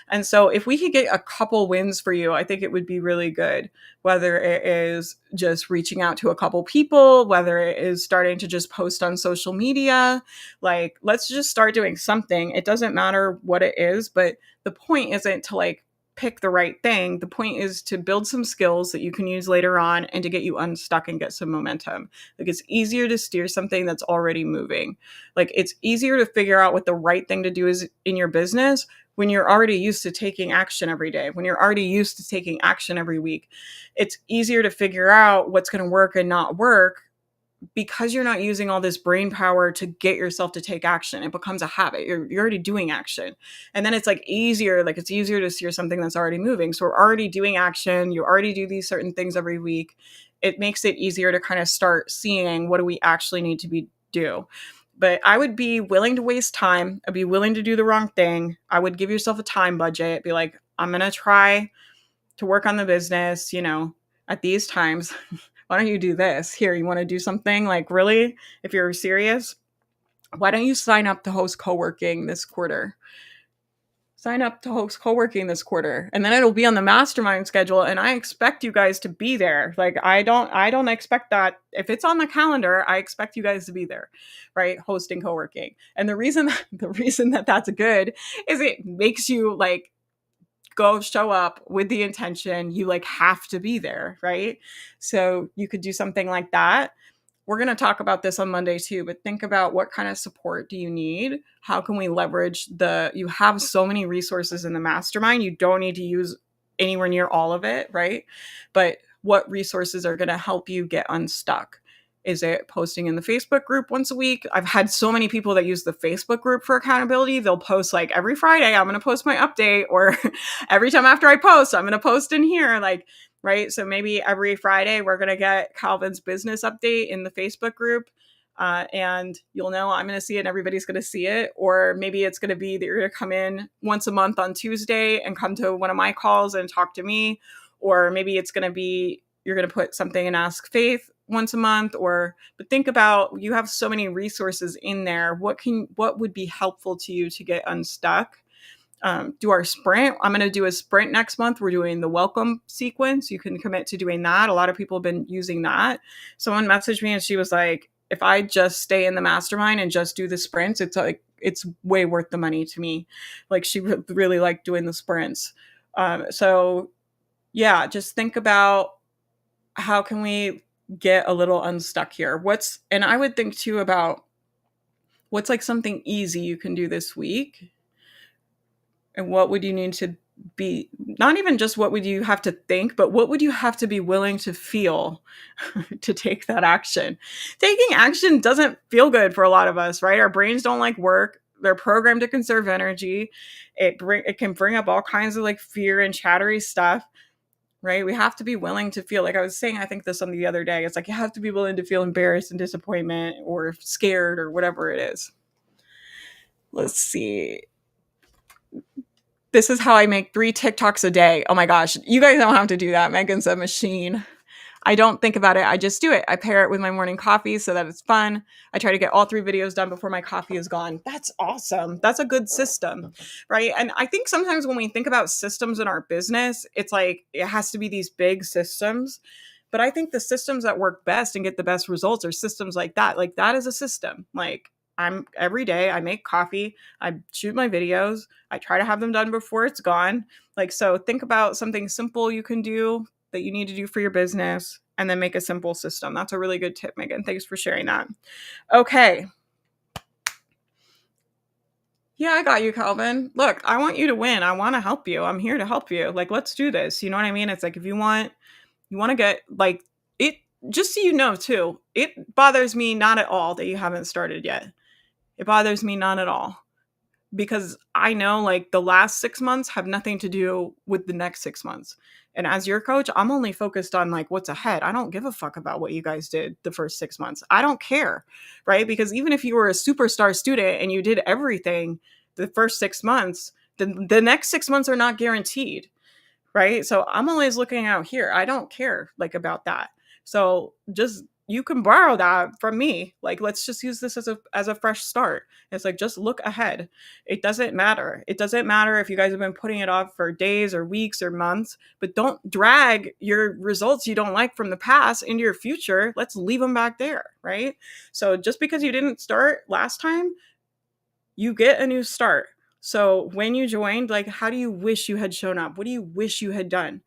And so if we could get a couple wins for you, I think it would be really good. Whether it is just reaching out to a couple people, whether it is starting to just post on social media, like let's just start doing something. It doesn't matter what it is, but the point isn't to like pick the right thing. The point is to build some skills that you can use later on and to get you unstuck and get some momentum. Like it's easier to steer something that's already moving. Like it's easier to figure out what the right thing to do is in your business when you're already used to taking action every day, when you're already used to taking action every week. It's easier to figure out what's going to work and not work because you're not using all this brain power to get yourself to take action. It becomes a habit. You're already doing action. And then it's it's easier to steer something that's already moving. So we're already doing action. You already do these certain things every week. It makes it easier to kind of start seeing what do we actually need to do. But I would be willing to waste time. I'd be willing to do the wrong thing. I would give yourself a time budget. Be like, I'm going to try to work on the business, at these times. Why don't you do this? Here, you want to do something? Like, really? If you're serious, why don't you sign up to host co-working this quarter? Sign up to host co-working this quarter, and then it'll be on the mastermind schedule, and I expect you guys to be there. Like I don't expect that. If it's on the calendar, I expect you guys to be there, right? Hosting co-working. And the reason that that's good is it makes you like go show up with the intention you like have to be there, right? So you could do something like that. We're going to talk about this on Monday too, but think about what kind of support do you need? How can we leverage you have so many resources in the mastermind. You don't need to use anywhere near all of it, right? But what resources are going to help you get unstuck? Is it posting in the Facebook group once a week? I've had so many people that use the Facebook group for accountability. They'll post like every Friday, I'm going to post my update, or every time after I post, I'm going to post in here. Like, right? So maybe every Friday we're going to get Calvin's business update in the Facebook group. And you'll know I'm going to see it and everybody's going to see it. Or maybe it's going to be that you're going to come in once a month on Tuesday and come to one of my calls and talk to me. Or maybe it's going to be, you're going to put something in Ask Faith once a month. But think about, you have so many resources in there. What would be helpful to you to get unstuck? Do our sprint. I'm going to do a sprint next month. We're doing the welcome sequence. You can commit to doing that. A lot of people have been using that. Someone messaged me and she was like, if I just stay in the mastermind and just do the sprints, it's way worth the money to me. Like she really liked doing the sprints. So yeah, just think about how can we get a little unstuck here? And I would think too about what's like something easy you can do this week. And what would you need to be, not even just what would you have to think, but what would you have to be willing to feel to take that action? Taking action doesn't feel good for a lot of us, right? Our brains don't like work. They're programmed to conserve energy. It can bring up all kinds of like fear and chattery stuff, right? We have to be willing to feel, like I was saying, I think this on the other day, it's like you have to be willing to feel embarrassed and disappointment or scared or whatever it is. Let's see. This is how I make 3 TikToks a day. Oh my gosh. You guys don't have to do that. Megan's a machine. I don't think about it. I just do it. I pair it with my morning coffee so that it's fun. I try to get all 3 videos done before my coffee is gone. That's awesome. That's a good system, right? And I think sometimes when we think about systems in our business, it's like it has to be these big systems. But I think the systems that work best and get the best results are systems like that. Like that is a system. Like I'm every day I make coffee, I shoot my videos, I try to have them done before it's gone. Like so think about something simple you can do that you need to do for your business and then make a simple system. That's a really good tip, Megan. Thanks for sharing that. Okay. Yeah, I got you, Calvin. Look, I want you to win. I want to help you. I'm here to help you. Like, let's do this. You know what I mean? It's like if you want to get like it, just so you know too, it bothers me not at all that you haven't started yet. It bothers me not at all because I know like the last 6 months have nothing to do with the next 6 months. And as your coach, I'm only focused on like what's ahead. I don't give a fuck about what you guys did the first 6 months. I don't care, right? Because even if you were a superstar student and you did everything the first 6 months, the next 6 months are not guaranteed, right? So I'm always looking out here. I don't care like about that. So just you can borrow that from me. Like let's just use this as a fresh start. It's like just look ahead. It doesn't matter. It doesn't matter if you guys have been putting it off for days or weeks or months, but don't drag your results you don't like from the past into your future. Let's leave them back there, right? So just because you didn't start last time, you get a new start. So when you joined, like, how do you wish you had shown up? What do you wish you had done?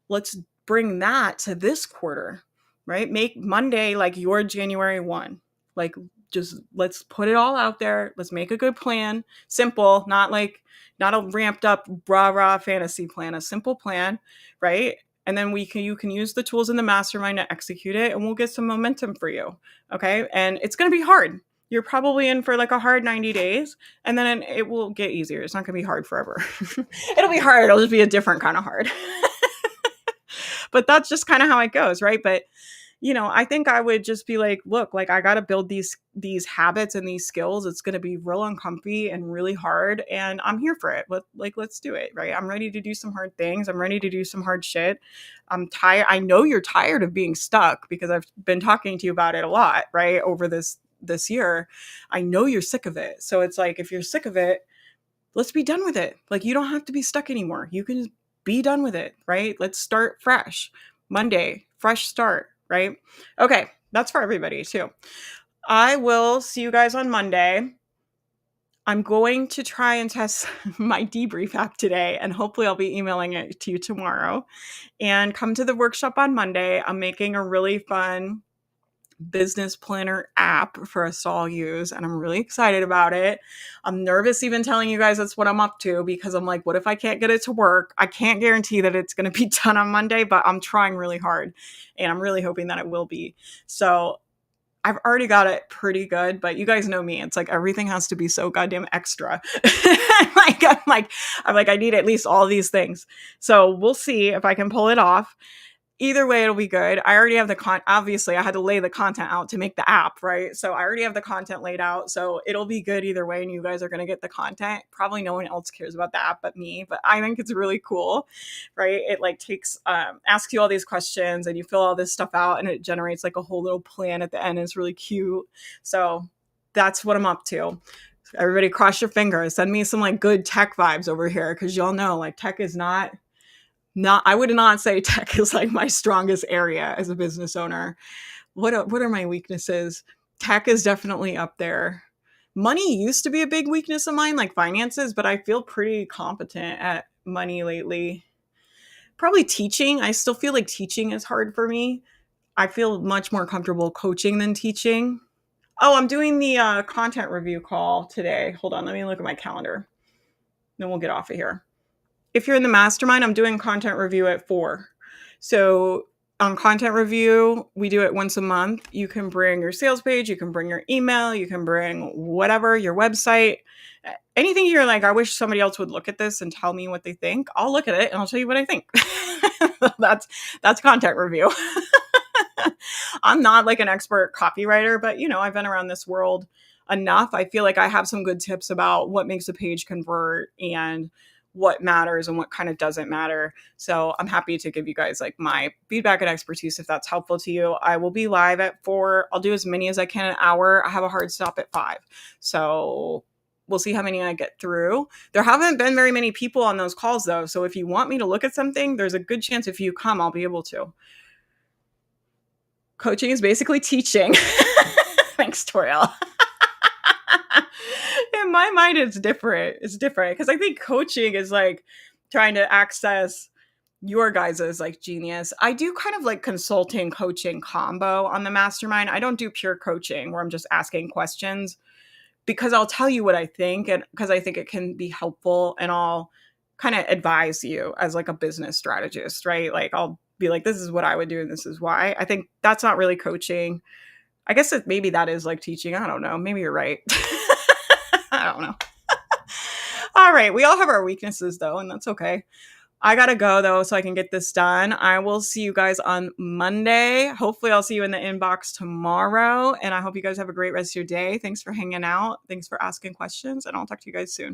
Let's bring that to this quarter, right? Make Monday like your January 1. Like, just let's put it all out there. Let's make a good plan. Simple, not a ramped up rah fantasy plan, a simple plan, right? And then you can use the tools in the mastermind to execute it and we'll get some momentum for you. Okay. And it's going to be hard. You're probably in for like a hard 90 days and then it will get easier. It's not going to be hard forever. It'll be hard. It'll just be a different kind of hard. But that's just kind of how it goes, right? But I think I would just be like, look, like I got to build these habits and these skills. It's going to be real uncomfy and really hard and I'm here for it. Let's do it, right? I'm ready to do some hard things. I'm ready to do some hard shit. I'm tired. I know you're tired of being stuck because I've been talking to you about it a lot, right? Over this year. I know you're sick of it. So it's like if you're sick of it, let's be done with it. Like you don't have to be stuck anymore. You can be done with it, right? Let's start fresh. Monday, fresh start, right? Okay, that's for everybody too. I will see you guys on Monday. I'm going to try and test my debrief app today, and hopefully I'll be emailing it to you tomorrow. And come to the workshop on Monday. I'm making a really fun business planner app for us to all use and I'm really excited about it. I'm nervous even telling you guys that's what I'm up to because I'm like, what if I can't get it to work? I can't guarantee that it's going to be done on Monday, but I'm trying really hard and I'm really hoping that it will be. So I've already got it pretty good, but you guys know me. It's like everything has to be so goddamn extra. I'm like, I need at least all these things. So we'll see if I can pull it off. Either way, it'll be good. I already have obviously I had to lay the content out to make the app, right? So I already have the content laid out. So it'll be good either way. And you guys are going to get the content. Probably no one else cares about the app but me, but I think it's really cool, right? It like asks you all these questions and you fill all this stuff out and it generates like a whole little plan at the end. It's really cute. So that's what I'm up to. Everybody cross your fingers. Send me some like good tech vibes over here. Cause y'all know like tech is not, I would not say tech is like my strongest area as a business owner. What are my weaknesses? Tech is definitely up there. Money used to be a big weakness of mine, like finances, but I feel pretty competent at money lately. Probably teaching. I still feel like teaching is hard for me. I feel much more comfortable coaching than teaching. Oh, I'm doing the content review call today. Hold on, let me look at my calendar. Then we'll get off of here. If you're in the mastermind, I'm doing content review at 4. So on content review, we do it once a month. You can bring your sales page, you can bring your email, you can bring whatever, your website, anything you're like, I wish somebody else would look at this and tell me what they think. I'll look at it and I'll tell you what I think. That's content review. I'm not like an expert copywriter, but I've been around this world enough. I feel like I have some good tips about what makes a page convert and what matters and what kind of doesn't matter. So I'm happy to give you guys like my feedback and expertise if that's helpful to you. I will be live at 4. I'll do as many as I can an hour. I have a hard stop at 5. So we'll see how many I get through. There haven't been very many people on those calls though. So if you want me to look at something, there's a good chance if you come, I'll be able to. Coaching is basically teaching. Thanks, Toriel. In my mind, it's different. It's different because I think coaching is like trying to access your guys's like genius. I do kind of like consulting coaching combo on the mastermind. I don't do pure coaching where I'm just asking questions because I'll tell you what I think and because I think it can be helpful and I'll kind of advise you as like a business strategist, right? Like I'll be like, this is what I would do and this is why. I think that's not really coaching. I guess maybe that is like teaching. I don't know. Maybe you're right. I don't know. All right. We all have our weaknesses though, and that's okay. I gotta go though, so I can get this done. I will see you guys on Monday. Hopefully, I'll see you in the inbox tomorrow. And I hope you guys have a great rest of your day. Thanks for hanging out. Thanks for asking questions. And I'll talk to you guys soon.